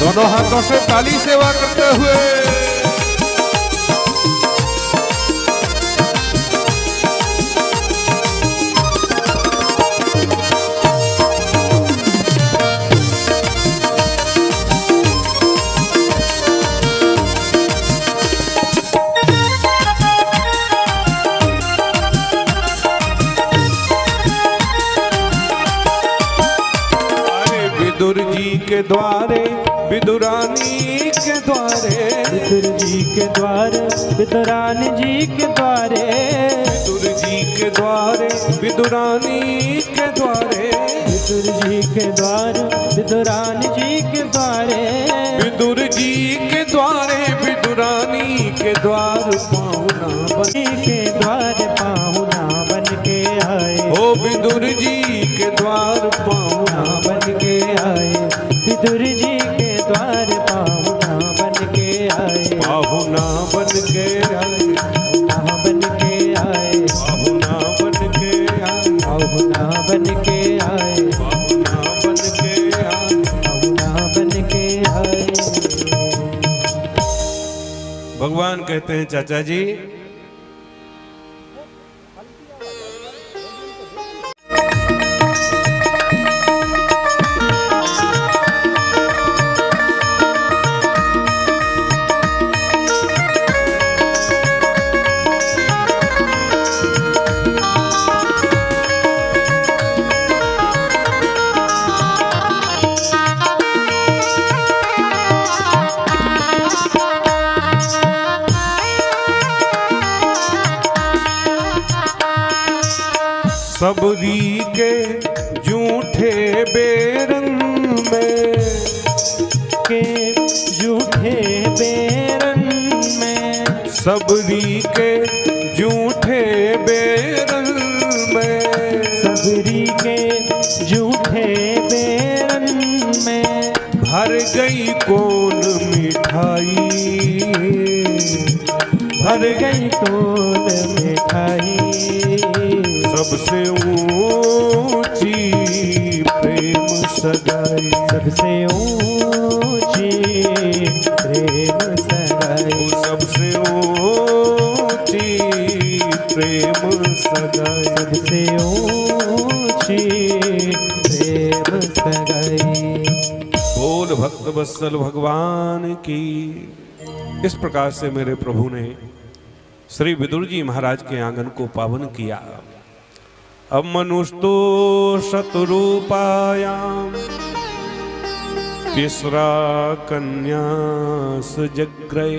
दोनों हाथों से ताली सेवा करते हुए विदुर जी के द्वारे विदुरानी के द्वारे, विदुर जी के द्वारे विदुरानी जी के द्वारे, विदुर जी के द्वारे विदुरानी के द्वारे, विदुर जी के द्वारे विदुरानी जी के द्वारे, विदुर जी के द्वारे विदुरानी के द्वार पाहुना बन के द्वार पाहुना बन के आए, ओ विदुर जी के द्वार पाहुना बन के आए, विदुर जी के द्वार पाहुना बन के आए, पाहुना बन के आए, बन के आए, पाहुना बन के आए, पाहुना बन के आए, पाहुना बन के आए, पाहुना बन के आए। भगवान कहते हैं चाचा जी सबरी के जूठे बेरंग में, के जूठे बेरन में, सबरी के जूठे बेरंग में, सबरी के जूठे बेरन में, भर गई कौन भर गई तोल मिठाई। सबसे ऊंची प्रेम सगाई, सबसे ऊंची प्रेम सगाई, सबसे ऊंची प्रेम सगाई, सबसे ऊंची प्रेम सगाई। बोल भक्त वत्सल भगवान की। इस प्रकार से मेरे प्रभु ने श्री विदुर जी महाराज के आंगन को पावन किया। अब मनुष्तो शतरूपायाम तीसरा कन्यास जग्रय।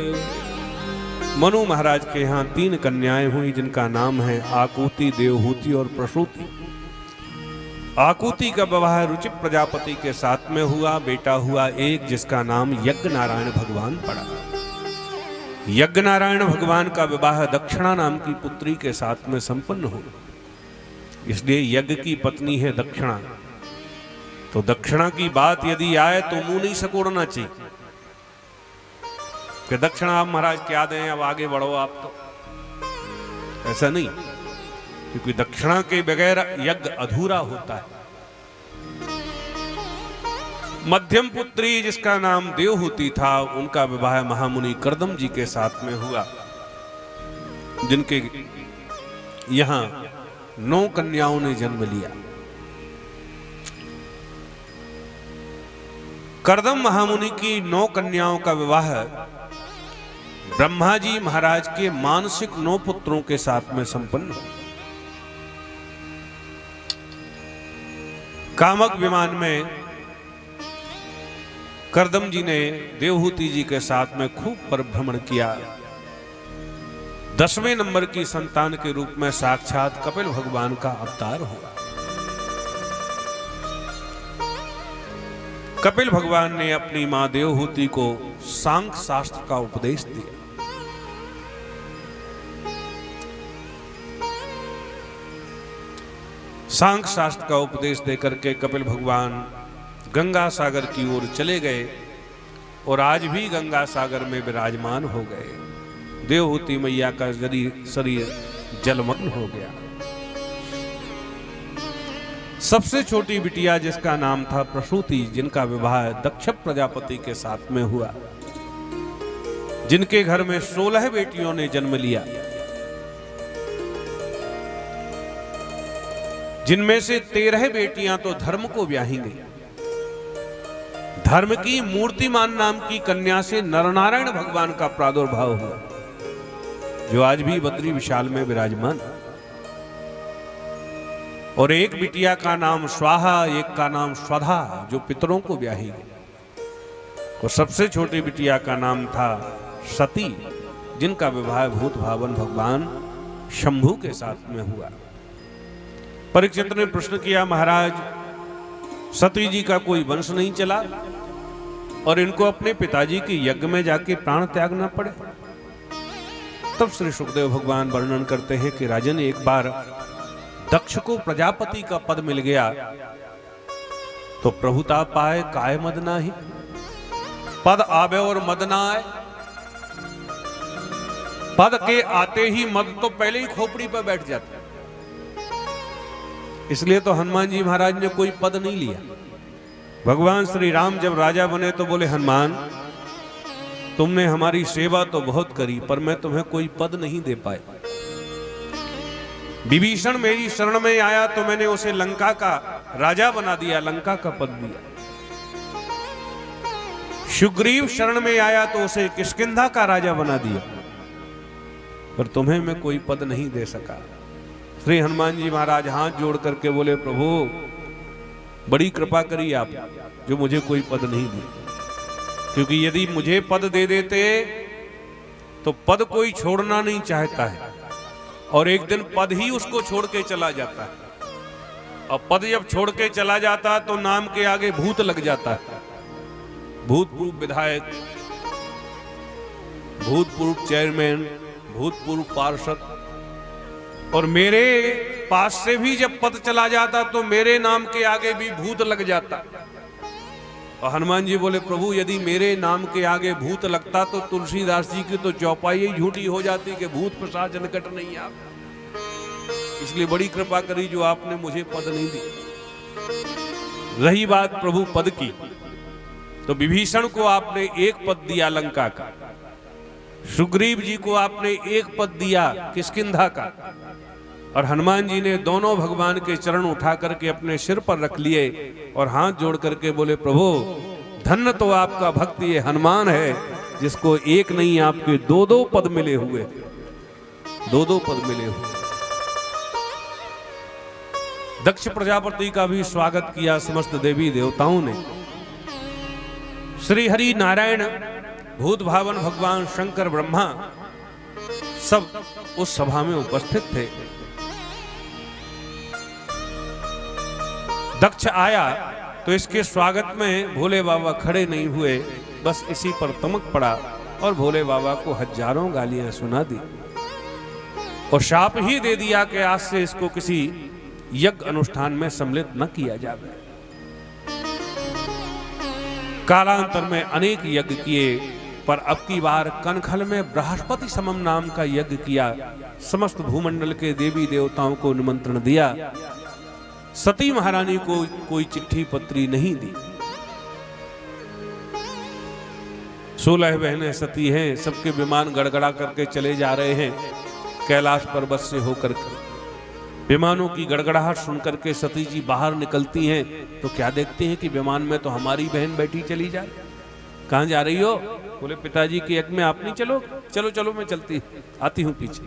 मनु महाराज के यहाँ 3 कन्याएं हुई जिनका नाम है आकुति, देवहूति और प्रसूति। आकुति का विवाह रुचि प्रजापति के साथ में हुआ। बेटा हुआ एक जिसका नाम यज्ञ नारायण भगवान पड़ा। यज्ञ नारायण भगवान का विवाह दक्षिणा नाम की पुत्री के साथ में संपन्न हुआ। इसलिए यज्ञ की पत्नी है दक्षिणा। तो दक्षिणा की बात यदि आए तो मुंह नहीं सकोड़ना चाहिए कि दक्षिणा आप महाराज क्या दें, अब आगे बढ़ो आप। तो ऐसा नहीं, क्योंकि दक्षिणा के बगैर यज्ञ अधूरा होता है। मध्यम पुत्री जिसका नाम देवहूति था, उनका विवाह महामुनि कर्दम जी के साथ में हुआ, जिनके यहां 9 कन्याओं ने जन्म लिया। कर्दम महामुनि की 9 कन्याओं का विवाह ब्रह्मा जी महाराज के मानसिक 9 पुत्रों के साथ में संपन्न हुआ। कामक विमान में कर्दम जी ने देवहूति जी के साथ में खूब परिभ्रमण किया। 10वें नंबर की संतान के रूप में साक्षात कपिल भगवान का अवतार हुआ। कपिल भगवान ने अपनी मां देवहूति को सांख्य शास्त्र का उपदेश दिया। सांख्य शास्त्र का उपदेश देकर के कपिल भगवान गंगा सागर की ओर चले गए और आज भी गंगा सागर में विराजमान हो गए। देवहूति मैया का शरीर जलमग्न हो गया। सबसे छोटी बिटिया जिसका नाम था प्रसूति, जिनका विवाह दक्ष प्रजापति के साथ में हुआ, जिनके घर में 16 बेटियों ने जन्म लिया, जिनमें से 13 बेटियां तो धर्म को ब्याही गई। धर्म की मूर्तिमान नाम की कन्या से नरनारायण भगवान का प्रादुर्भाव हुआ, जो आज भी बद्री विशाल में विराजमान। और एक बिटिया का नाम स्वाहा, एक का नाम स्वधा, जो पितरों को ब्याही गई। और सबसे छोटी बिटिया का नाम था सती, जिनका विवाह भूत भावन भगवान शंभु के साथ में हुआ। परीक्षित ने प्रश्न किया, महाराज सती जी का कोई वंश नहीं चला और इनको अपने पिताजी के यज्ञ में जाके प्राण त्यागना पड़े? तब श्री सुखदेव भगवान वर्णन करते हैं कि राजन, एक बार दक्ष को प्रजापति का पद मिल गया तो प्रभुता पाए काय मद नाही। पद आवे और मद ना आए। पद के आते ही मद तो पहले ही खोपड़ी पर बैठ जाता है। इसलिए तो हनुमान जी महाराज ने कोई पद नहीं लिया। भगवान श्री राम जब राजा बने तो बोले, हनुमान तुमने हमारी सेवा तो बहुत करी, पर मैं तुम्हें कोई पद नहीं दे पाए। विभीषण मेरी शरण में आया तो मैंने उसे लंका का राजा बना दिया, लंका का पद दिया। सुग्रीव शरण में आया तो उसे किष्किंधा का राजा बना दिया, पर तुम्हें मैं कोई पद नहीं दे सका। श्री हनुमान जी महाराज हाथ जोड़ करके बोले, प्रभु बड़ी कृपा करी आप, जो मुझे कोई पद नहीं दी। क्योंकि यदि मुझे पद दे देते तो पद कोई छोड़ना नहीं चाहता है, और एक दिन पद ही उसको छोड़ के चला जाता है। और पद जब छोड़ के चला जाता तो नाम के आगे भूत लग जाता है। भूतपूर्व विधायक, भूतपूर्व चेयरमैन, भूतपूर्व पार्षद, और मेरे पास से भी जब पद चला जाता तो मेरे नाम के आगे भी भूत लग जाता। और हनुमान जी बोले प्रभु यदि मेरे नाम के आगे भूत लगता तो तुलसीदास जी की तो चौपाई ही झूठी हो जाती कि भूत पिशाच निकट नहीं आप, इसलिए बड़ी कृपा करी जो आपने मुझे पद नहीं दी। रही बात प्रभु पद की, तो विभीषण को आपने एक पद दिया लंका का, सुग्रीव जी को आपने एक पद दिया किष्किंधा का, और हनुमान जी ने दोनों भगवान के चरण उठा करके अपने सिर पर रख लिए और हाथ जोड़ करके बोले प्रभु धन्य तो आपका भक्त ये हनुमान है जिसको एक नहीं आपके दो दो पद मिले हुए, दो दो पद मिले हुए। दक्ष प्रजापति का भी स्वागत किया समस्त देवी देवताओं ने। श्री हरि नारायण भूत भावन भगवान शंकर ब्रह्मा सब उस सभा में उपस्थित थे। दक्ष आया तो इसके स्वागत में भोले बाबा खड़े नहीं हुए, बस इसी पर तमक पड़ा और भोले बाबा को हजारों गालियां सुना दी और शाप ही दे दिया कि आज से इसको किसी यज्ञ अनुष्ठान में सम्मिलित न किया जाए। कालांतर में अनेक यज्ञ किए, पर अब की बार कनखल में बृहस्पति समम नाम का यज्ञ किया। समस्त भूमंडल के देवी देवताओं को निमंत्रण दिया। सती महारानी को कोई चिट्ठी पत्री नहीं दी। 16 बहनें सती हैं, सबके विमान गड़गड़ा करके चले जा रहे हैं कैलाश पर्वत से होकर के। विमानों की गड़गड़ाहट सुनकर के सती जी बाहर निकलती हैं तो क्या देखते हैं कि विमान में तो हमारी बहन बैठी चली जा। कहां जा रही हो? बोले पिताजी के यज्ञ में आप नहीं चलो? चलो चलो मैं चलती आती हूं पीछे।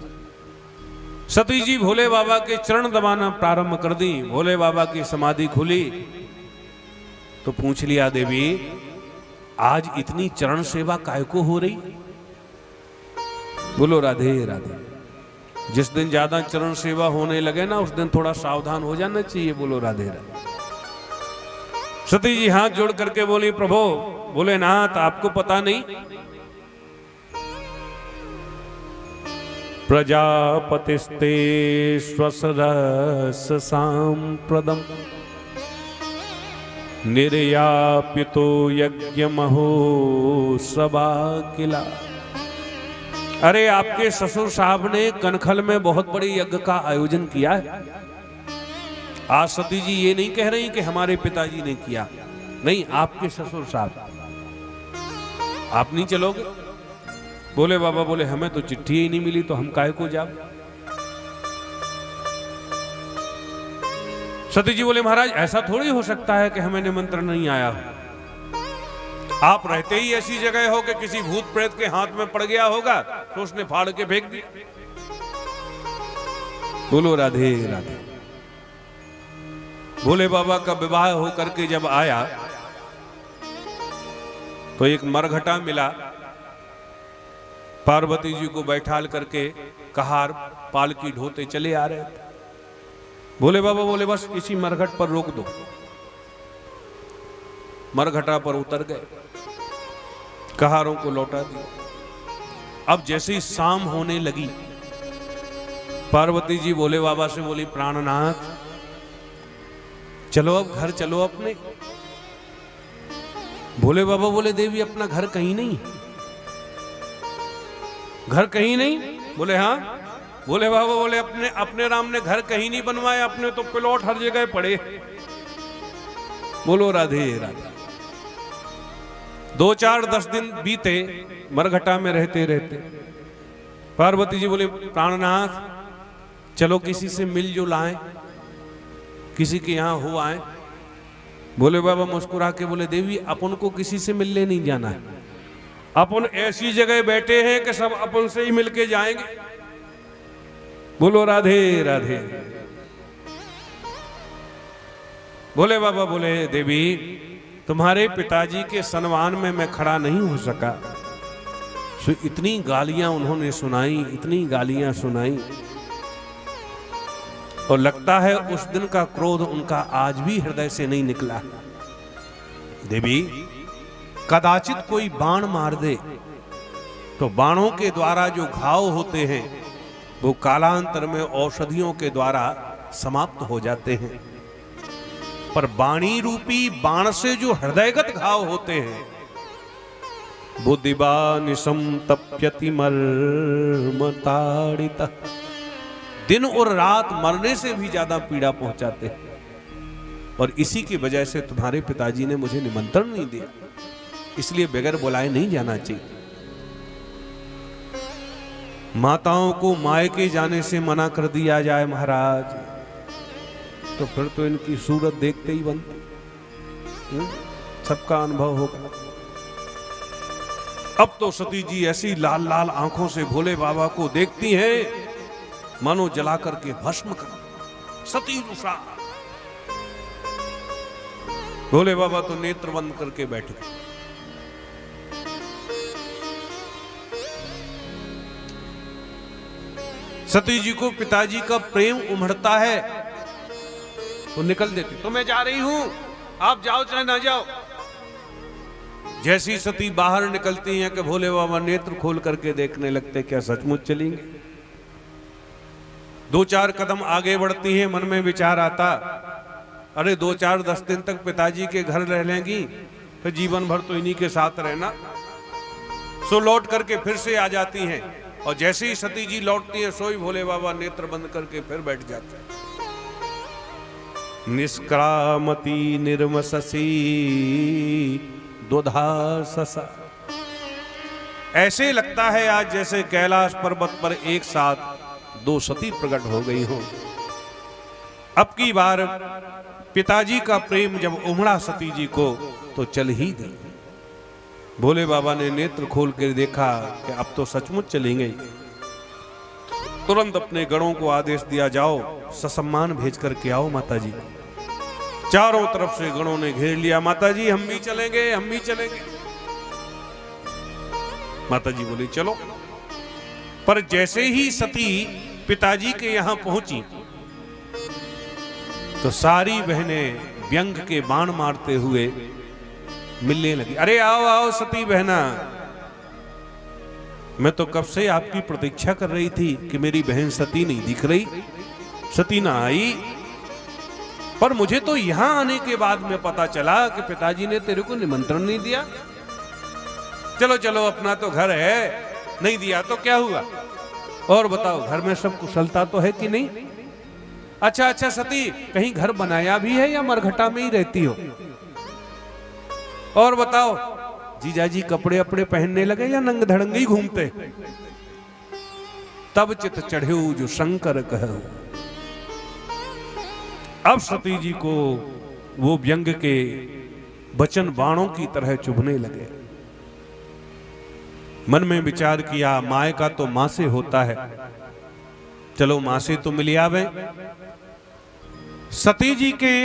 सती जी भोले बाबा के चरण दबाना प्रारंभ कर दी। भोले बाबा की समाधि खुली तो पूछ लिया देवी आज इतनी चरण सेवा काय को हो रही? बोलो राधे राधे। जिस दिन ज्यादा चरण सेवा होने लगे ना उस दिन थोड़ा सावधान हो जाना चाहिए। बोलो राधे राधे। सती जी हाथ जोड़ करके बोली प्रभु भोलेनाथ आपको पता नहीं प्रजापतिस्ते स्वसरस सांप्रदम निर्यापितो यज्ञमहो सबा किला। अरे आपके ससुर साहब ने कनखल में बहुत बड़े यज्ञ का आयोजन किया है। आज सती जी ये नहीं कह रही कि हमारे पिताजी ने किया, नहीं आपके ससुर साहब। आप नहीं चलोगे? बोले बाबा बोले हमें तो चिट्ठी ही नहीं मिली तो हम काहे को जाओ। सती जी बोले महाराज ऐसा थोड़ी हो सकता है कि हमें निमंत्रण नहीं आया हो। आप रहते ही ऐसी जगह हो कि किसी भूत प्रेत के हाथ में पड़ गया होगा तो उसने फाड़ के फेंक दिया। बोलो राधे राधे। भोले बाबा का विवाह होकर के जब आया तो एक मरघटा मिला। पार्वती जी को बैठाल करके कहार पालकी ढोते चले आ रहे थे। भोले बाबा बोले बस इसी मरघट पर रोक दो। मरघटा पर उतर गए, कहारों को लौटा दिया। अब जैसे ही शाम होने लगी पार्वती जी भोले बाबा से बोली प्राणनाथ चलो अब घर चलो अपने। भोले बाबा बोले देवी अपना घर कहीं नहीं। घर कहीं नहीं? बोले हाँ। भोले बाबा बोले अपने राम ने घर कहीं नहीं बनवाया, अपने तो प्लॉट हर जगह पड़े। बोलो राधे राधे। 2-4-10 दिन बीते मरघटा में रहते रहते। पार्वती जी बोले प्राणनाथ चलो किसी से मिल जो लाएं, किसी के यहां हो आए। भोले बाबा मुस्कुरा के बोले देवी अपन को किसी से मिलने नहीं जाना है। अपन ऐसी जगह बैठे हैं कि सब अपन से ही मिलके जाएंगे। बोलो राधे राधे। भोले बाबा बोले देवी तुम्हारे पिताजी के सम्मान में मैं खड़ा नहीं हो सका। सो इतनी गालियां उन्होंने सुनाई, इतनी गालियां सुनाई और लगता है उस दिन का क्रोध उनका आज भी हृदय से नहीं निकला। देवी कदाचित कोई बाण मार दे तो बाणों के द्वारा जो घाव होते हैं वो कालांतर में औषधियों के द्वारा समाप्त हो जाते हैं, पर वाणी रूपी बाण से जो हृदयगत घाव होते हैं, बुद्धिबा निशम तप्यति मर्म ताड़िता, दिन और रात मरने से भी ज्यादा पीड़ा पहुंचाते हैं। और इसी की वजह से तुम्हारे पिताजी ने मुझे निमंत्रण नहीं दिया, इसलिए बगैर बुलाए नहीं जाना चाहिए। माताओं को मायके जाने से मना कर दिया जाए महाराज, तो फिर तो इनकी सूरत देखते ही बनती, सबका अनुभव होगा। अब तो सती जी ऐसी लाल लाल आंखों से भोले बाबा को देखती हैं मानो जला करके भस्म कर। सती रुषा, भोले बाबा तो नेत्र बंद करके बैठे। सती जी को पिताजी का प्रेम उमड़ता है तो निकल देती, तो मैं जा रही हूं, आप जाओ चाहे ना जाओ। जैसी सती बाहर निकलती हैं कि भोले बाबा नेत्र खोल करके देखने लगते, क्या सचमुच चलेंगे? 2-4 कदम आगे बढ़ती हैं, मन में विचार आता, अरे 2-4-10 दिन तक पिताजी के घर रह लेंगी, फिर जीवन भर तो इन्हीं के साथ रहना। सो लौट करके फिर से आ जाती हैं, और जैसे ही सती जी लौटती है, सोई भोले बाबा नेत्र बंद करके फिर बैठ जाते हैं। निष्क्रामती निर्मससी दुधाससा, ऐसे लगता है आज जैसे कैलाश पर्वत पर एक साथ 2 सती प्रकट हो गई हो। अब की बार पिताजी का प्रेम जब उमड़ा सती जी को, तो चल ही गई। भोले बाबा ने नेत्र खोल कर देखा कि अब तो सचमुच चलेंगे। तुरंत अपने गणों को आदेश दिया, जाओ ससम्मान भेज करके आओ माता जी। चारों तरफ से गणों ने घेर लिया, माता जी हम भी चलेंगे, हम भी चलेंगे। माता जी बोली चलो। पर जैसे ही सती पिताजी के यहां पहुंची, तो सारी बहनें व्यंग के बाण मारते हुए मिलने लगी। अरे आओ आओ सती बहना, मैं तो कब से आपकी प्रतीक्षा कर रही थी कि मेरी बहन सती नहीं दिख रही, सती ना आई। पर मुझे तो यहां आने के बाद में पता चला कि पिताजी ने तेरे को निमंत्रण नहीं दिया। चलो चलो, अपना तो घर है, नहीं दिया तो क्या हुआ। और बताओ घर में सब कुशलता तो है कि नहीं? अच्छा अच्छा सती, कहीं घर बनाया भी है या मरघटा में ही रहती हो? और बताओ जीजाजी कपड़े अपड़े पहनने लगे या नंग धड़ंगे ही घूमते? तब चित चढ़े जो शंकर कहू। अब सती जी को वो व्यंग के वचन बाणों की तरह चुभने लगे। मन में विचार किया, माए का तो मां से होता है, चलो मां से तो मिल आवे। सती जी के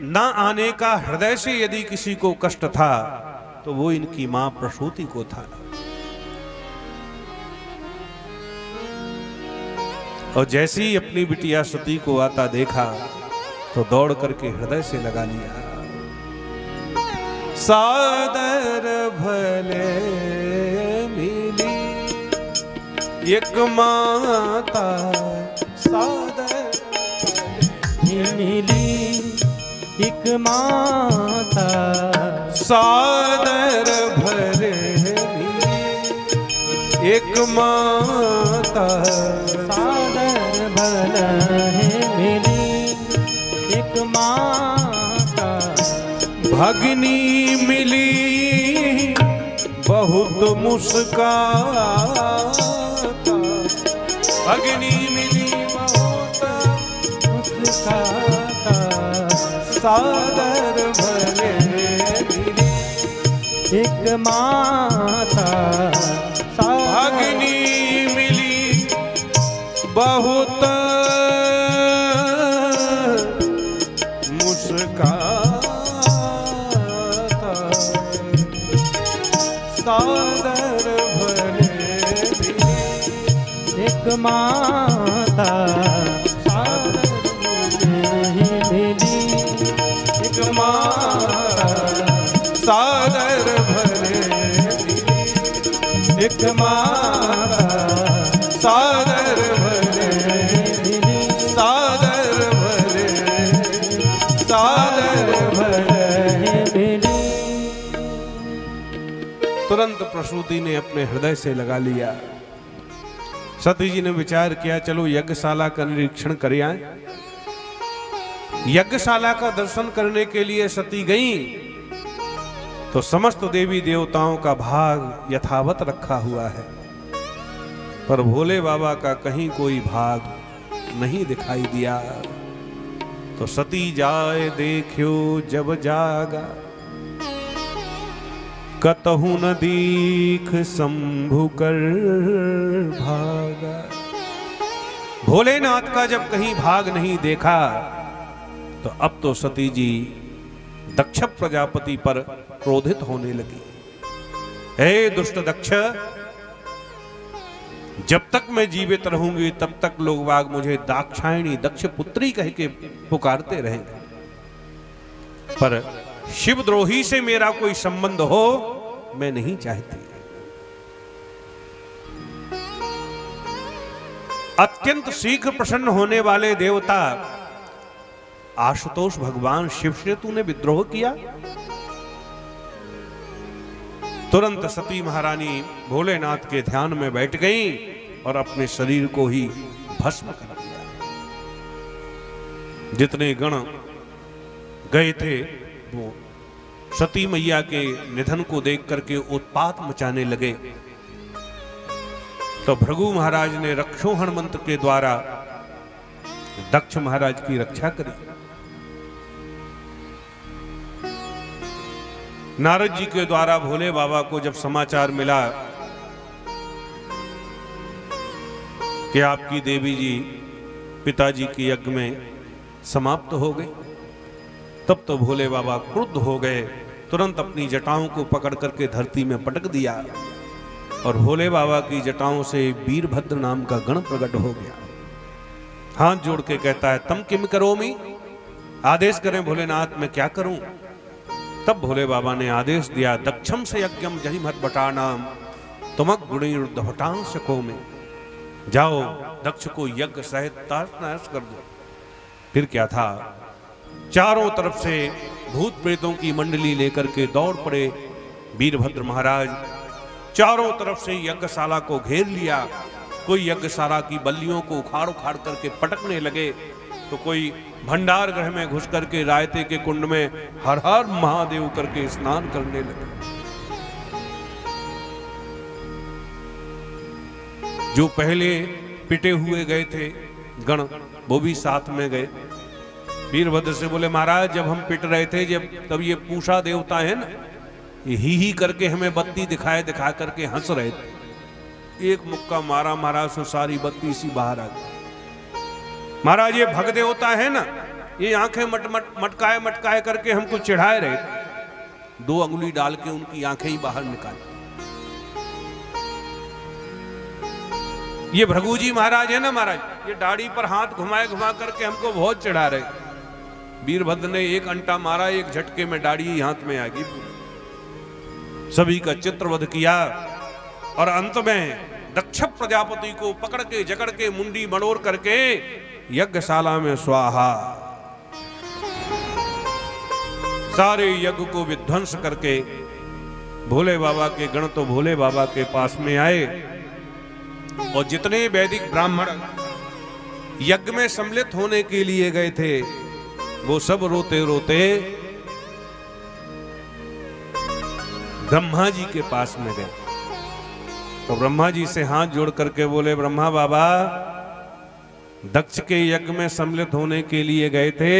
ना आने का हृदय से यदि किसी को कष्ट था, तो वो इनकी मां प्रसूति को था। और जैसे ही अपनी बिटिया सती को आता देखा, तो दौड़ करके हृदय से लगा लिया। सादर भले मिली एक माता, सादर मिली एक माता, सादर भले मिली एक माता, सादर भले मिली एक माता। भगनी मिली बहुत मुस्काता, भगनी मिली बहुत मुस्काता, सादर भले मिली एक माता। भगनी मिली बहुत सादर भले मिली एक माता, सादर मिली एक माता, सादर भले मिली एक माता, सादर भले मिली, सादर भले, सादर तुरंत प्रसूति ने अपने हृदय से लगा लिया। सती जी ने विचार किया, चलो यज्ञशाला का निरीक्षण कर आए। यज्ञशाला का दर्शन करने के लिए सती गई तो समस्त देवी देवताओं का भाग यथावत रखा हुआ है, पर भोले बाबा का कहीं कोई भाग नहीं दिखाई दिया। तो सती जाए देखियो जब जागा, कतहु न दीख शंभु कर भागा। भोलेनाथ का जब कहीं भाग नहीं देखा तो अब तो सती जी दक्ष प्रजापति पर क्रोधित होने लगी। हे दुष्ट दक्ष, जब तक मैं जीवित रहूंगी तब तक लोग बाग मुझे दाक्षायणी दक्ष पुत्री कह के पुकारते रहेंगे, पर शिवद्रोही से मेरा कोई संबंध हो मैं नहीं चाहती। अत्यंत शीघ्र प्रसन्न होने वाले देवता आशुतोष भगवान शिव से तूने विद्रोह किया। तुरंत सती महारानी भोलेनाथ के ध्यान में बैठ गई और अपने शरीर को ही भस्म कर दिया। जितने गण गए थे वो सती मैया के निधन को देख करके उत्पात मचाने लगे। तो भृगु महाराज ने रक्षोहण मंत्र के द्वारा दक्ष महाराज की रक्षा करी। नारद जी के द्वारा भोले बाबा को जब समाचार मिला कि आपकी देवी जी पिताजी के यज्ञ में समाप्त हो गई, तब तो भोले बाबा क्रुद्ध हो गए। तुरंत अपनी जटाओं को पकड़ करके धरती में पटक दिया और भोले बाबा की जटाओं से वीरभद्र नाम का गण प्रकट हो गया। हाथ जोड़ के कहता है, तम किम करोमि, आदेश करें भोलेनाथ मैं क्या करूं। तब भोले बाबा ने आदेश दिया, दक्षम से यज्ञम जहि मत बटानाम तुमक गुणीर्दहटांशको में, जाओ दक्ष को यज्ञ सहित ताश कर दो। फिर क्या था, चारों तरफ से भूत प्रेतों की मंडली लेकर के दौड़ पड़े वीरभद्र महाराज। चारों तरफ से यज्ञशाला को घेर लिया। कोई यज्ञशाला की बल्लियों को उखाड़ उखाड़ करके पटकने लगे, तो कोई भंडार गृह में घुस करके रायते के कुंड में हर हर महादेव करके स्नान करने लगे। जो पहले पिटे हुए गए थे गण वो भी साथ में गए। वीरभद्र से बोले, महाराज जब हम पिट रहे थे तब ये पूषा देवता है ना, ये ही करके हमें बत्ती दिखा करके हंस रहे थे। एक मुक्का मारा महाराज सो सारी बत्ती सी बाहर आ गई। महाराज ये भग देवता है ना, ये आंखें मटकाए करके हमको चिढ़ाए रहे थे। 2 अंगुली डाल के उनकी आंखें ही बाहर निकाली। ये भृगु जी महाराज है ना महाराज, ये दाढ़ी पर हाथ घुमा करके हमको बहुत चिढ़ा रहे। वीरभद्र ने एक अंटा मारा, एक झटके में दाढ़ी हाथ में आ गई। सभी का चित्रवध किया और अंत में दक्ष प्रजापति को पकड़ के जकड़ के मुंडी मड़ोर करके यज्ञशाला में स्वाहा, सारे यज्ञ को विध्वंस करके भोले बाबा के गण तो भोले बाबा के पास में आए और जितने वैदिक ब्राह्मण यज्ञ में सम्मिलित होने के लिए गए थे वो सब रोते रोते ब्रह्मा जी के पास में गए। तो ब्रह्मा जी से हाथ जोड़ करके बोले, ब्रह्मा बाबा दक्ष के यज्ञ में सम्मिलित होने के लिए गए थे,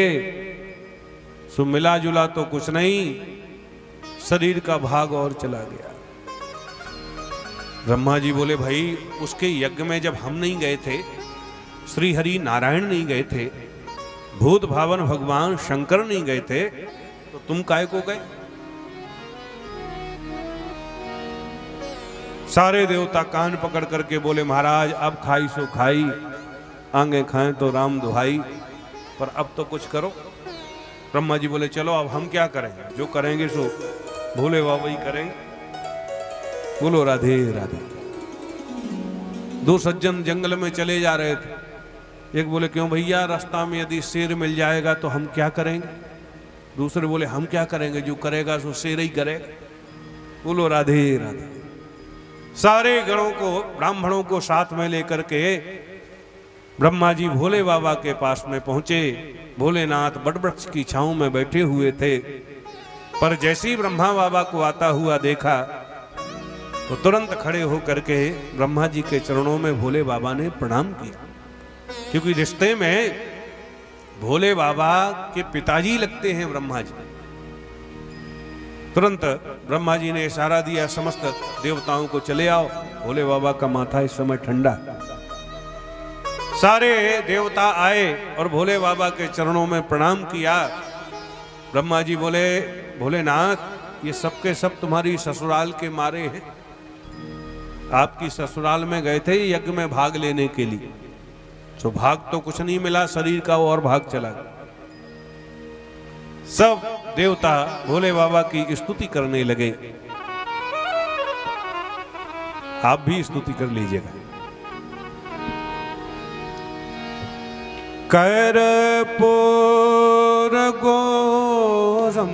सो मिला जुला तो कुछ नहीं, शरीर का भाग और चला गया। ब्रह्मा जी बोले, भाई उसके यज्ञ में जब हम नहीं गए थे, श्री हरि नारायण नहीं गए थे, भूत भावन भगवान शंकर नहीं गए थे, तो तुम काहे को गए। सारे देवता कान पकड़ करके बोले, महाराज अब खाई सो खाई, आगे खाएं तो राम दुहाई, पर अब तो कुछ करो। ब्रह्मा जी बोले, चलो अब हम क्या करेंगे, जो करेंगे सो भोले बाबा ही करेंगे। बोलो राधे राधे। 2 सज्जन जंगल में चले जा रहे थे। एक बोले, क्यों भैया, रास्ता में यदि शेर मिल जाएगा तो हम क्या करेंगे। दूसरे बोले, हम क्या करेंगे, जो करेगा सो शेर ही करेगा। बोलो राधे राधे। सारे गणों को, ब्राह्मणों को साथ में लेकर के ब्रह्मा जी भोले बाबा के पास में पहुंचे। भोलेनाथ बटवृक्ष की छांव में बैठे हुए थे, पर जैसे ही ब्रह्मा बाबा को आता हुआ देखा तो तुरंत खड़े होकर के ब्रह्मा जी के चरणों में भोले बाबा ने प्रणाम किया, क्योंकि रिश्ते में भोले बाबा के पिताजी लगते हैं ब्रह्मा जी। तुरंत ब्रह्मा जी ने इशारा दिया समस्त देवताओं को, चले आओ। भोले बाबा का माथा इस समय ठंडा। सारे देवता आए और भोले बाबा के चरणों में प्रणाम किया। ब्रह्मा जी बोले, भोलेनाथ ये सब के सब तुम्हारी ससुराल के मारे हैं। आपकी ससुराल में गए थे यज्ञ में भाग लेने के लिए, तो भाग तो कुछ नहीं मिला, शरीर का और भाग चला गया। सब देवता भोले बाबा की स्तुति करने लगे। आप भी स्तुति कर लीजिएगा। कर्पूर गौरम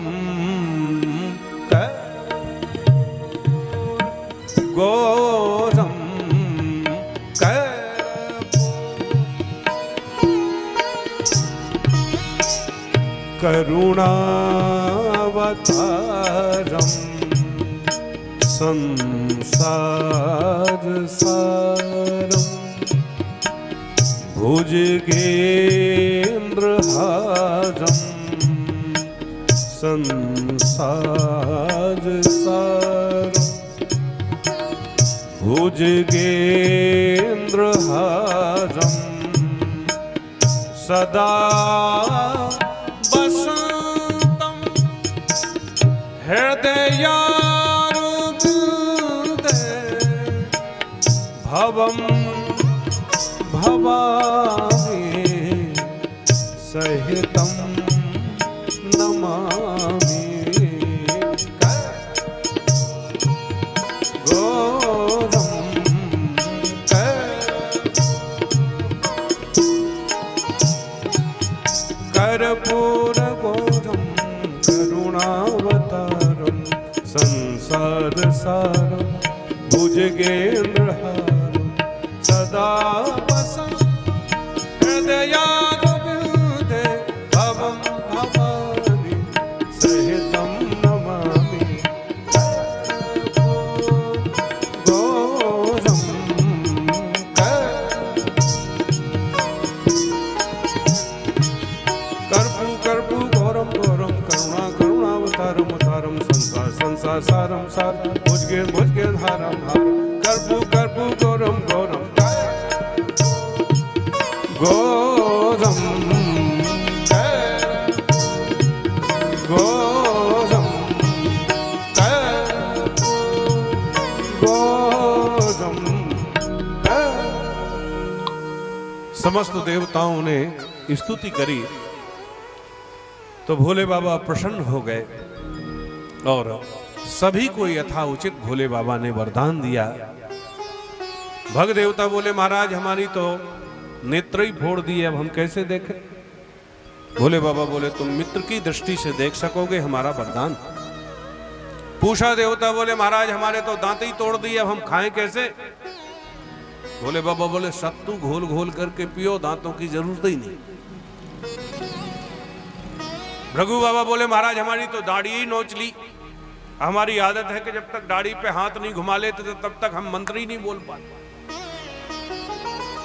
गौरम करुणावतारम संसार सारम भुजगेन्द्रहारम संसार सारम भुजगेन्द्रहारम सदा बसंतम हृदयारुदे भवम भवामि सहितं नमामि गौरम कर्पूर गौरम करुणावतारम संसार सारम भुजगेन्द्रहारम सदा हृदयारुदे भवम भवामि सहितं नमामि गौरम कर्पू गौरम गौरम करुणा करुणावतारम अवतारम संसार संसार सारम सार भुजगेन्द्रहारम हारम कर्पू गौरम गौरम गौरम गौरम गौरम। समस्त देवताओं ने स्तुति करी तो भोले बाबा प्रसन्न हो गए और सभी को यथा उचित भोले बाबा ने वरदान दिया। भग देवता बोले, महाराज हमारी तो नेत्र ही फोड़ दिए, अब हम कैसे देखें? भोले बाबा बोले, तुम मित्र की दृष्टि से देख सकोगे, हमारा वरदान। पूछा देवता बोले, महाराज हमारे तो दांत ही तोड़ दिए, अब हम खाएं कैसे? भोले बाबा बोले, सत्तू घोल घोल करके पियो, दांतों की जरूरत ही नहीं। भृगु बाबा बोले, महाराज हमारी तो दाढ़ी ही नोच ली, हमारी आदत है कि जब तक दाढ़ी पे हाथ नहीं घुमा लेते तो तब तक हम मंत्र ही नहीं बोल पाते।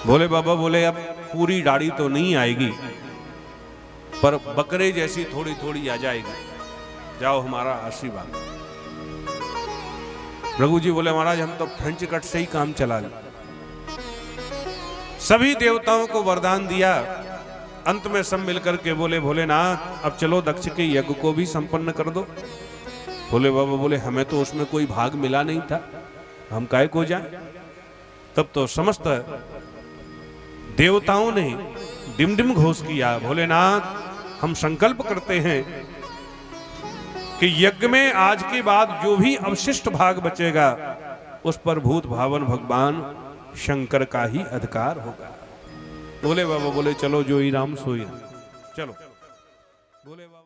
भोले बाबा बोले, अब पूरी दाढ़ी तो नहीं आएगी पर बकरे जैसी थोड़ी थोड़ी आ जाएगी, जाओ हमारा आशीर्वाद। भृगु जी बोले, महाराज हम तो फ्रेंच कट से ही काम चला लें। सभी देवताओं को वरदान दिया। अंत में सब मिलकर के बोले, भोलेनाथ अब चलो दक्ष के यज्ञ को भी संपन्न कर दो। भोले बाबा बोले, हमें तो उसमें कोई भाग मिला नहीं था, हम काहे को जाए? तब तो समस्त देवताओं ने डिमडिम घोष किया, भोलेनाथ हम संकल्प करते हैं कि यज्ञ में आज के बाद जो भी अवशिष्ट भाग बचेगा उस पर भूत भावन भगवान शंकर का ही अधिकार होगा। भोले बाबा बोले, चलो जो ही राम सोई राम। चलो भोले बाबा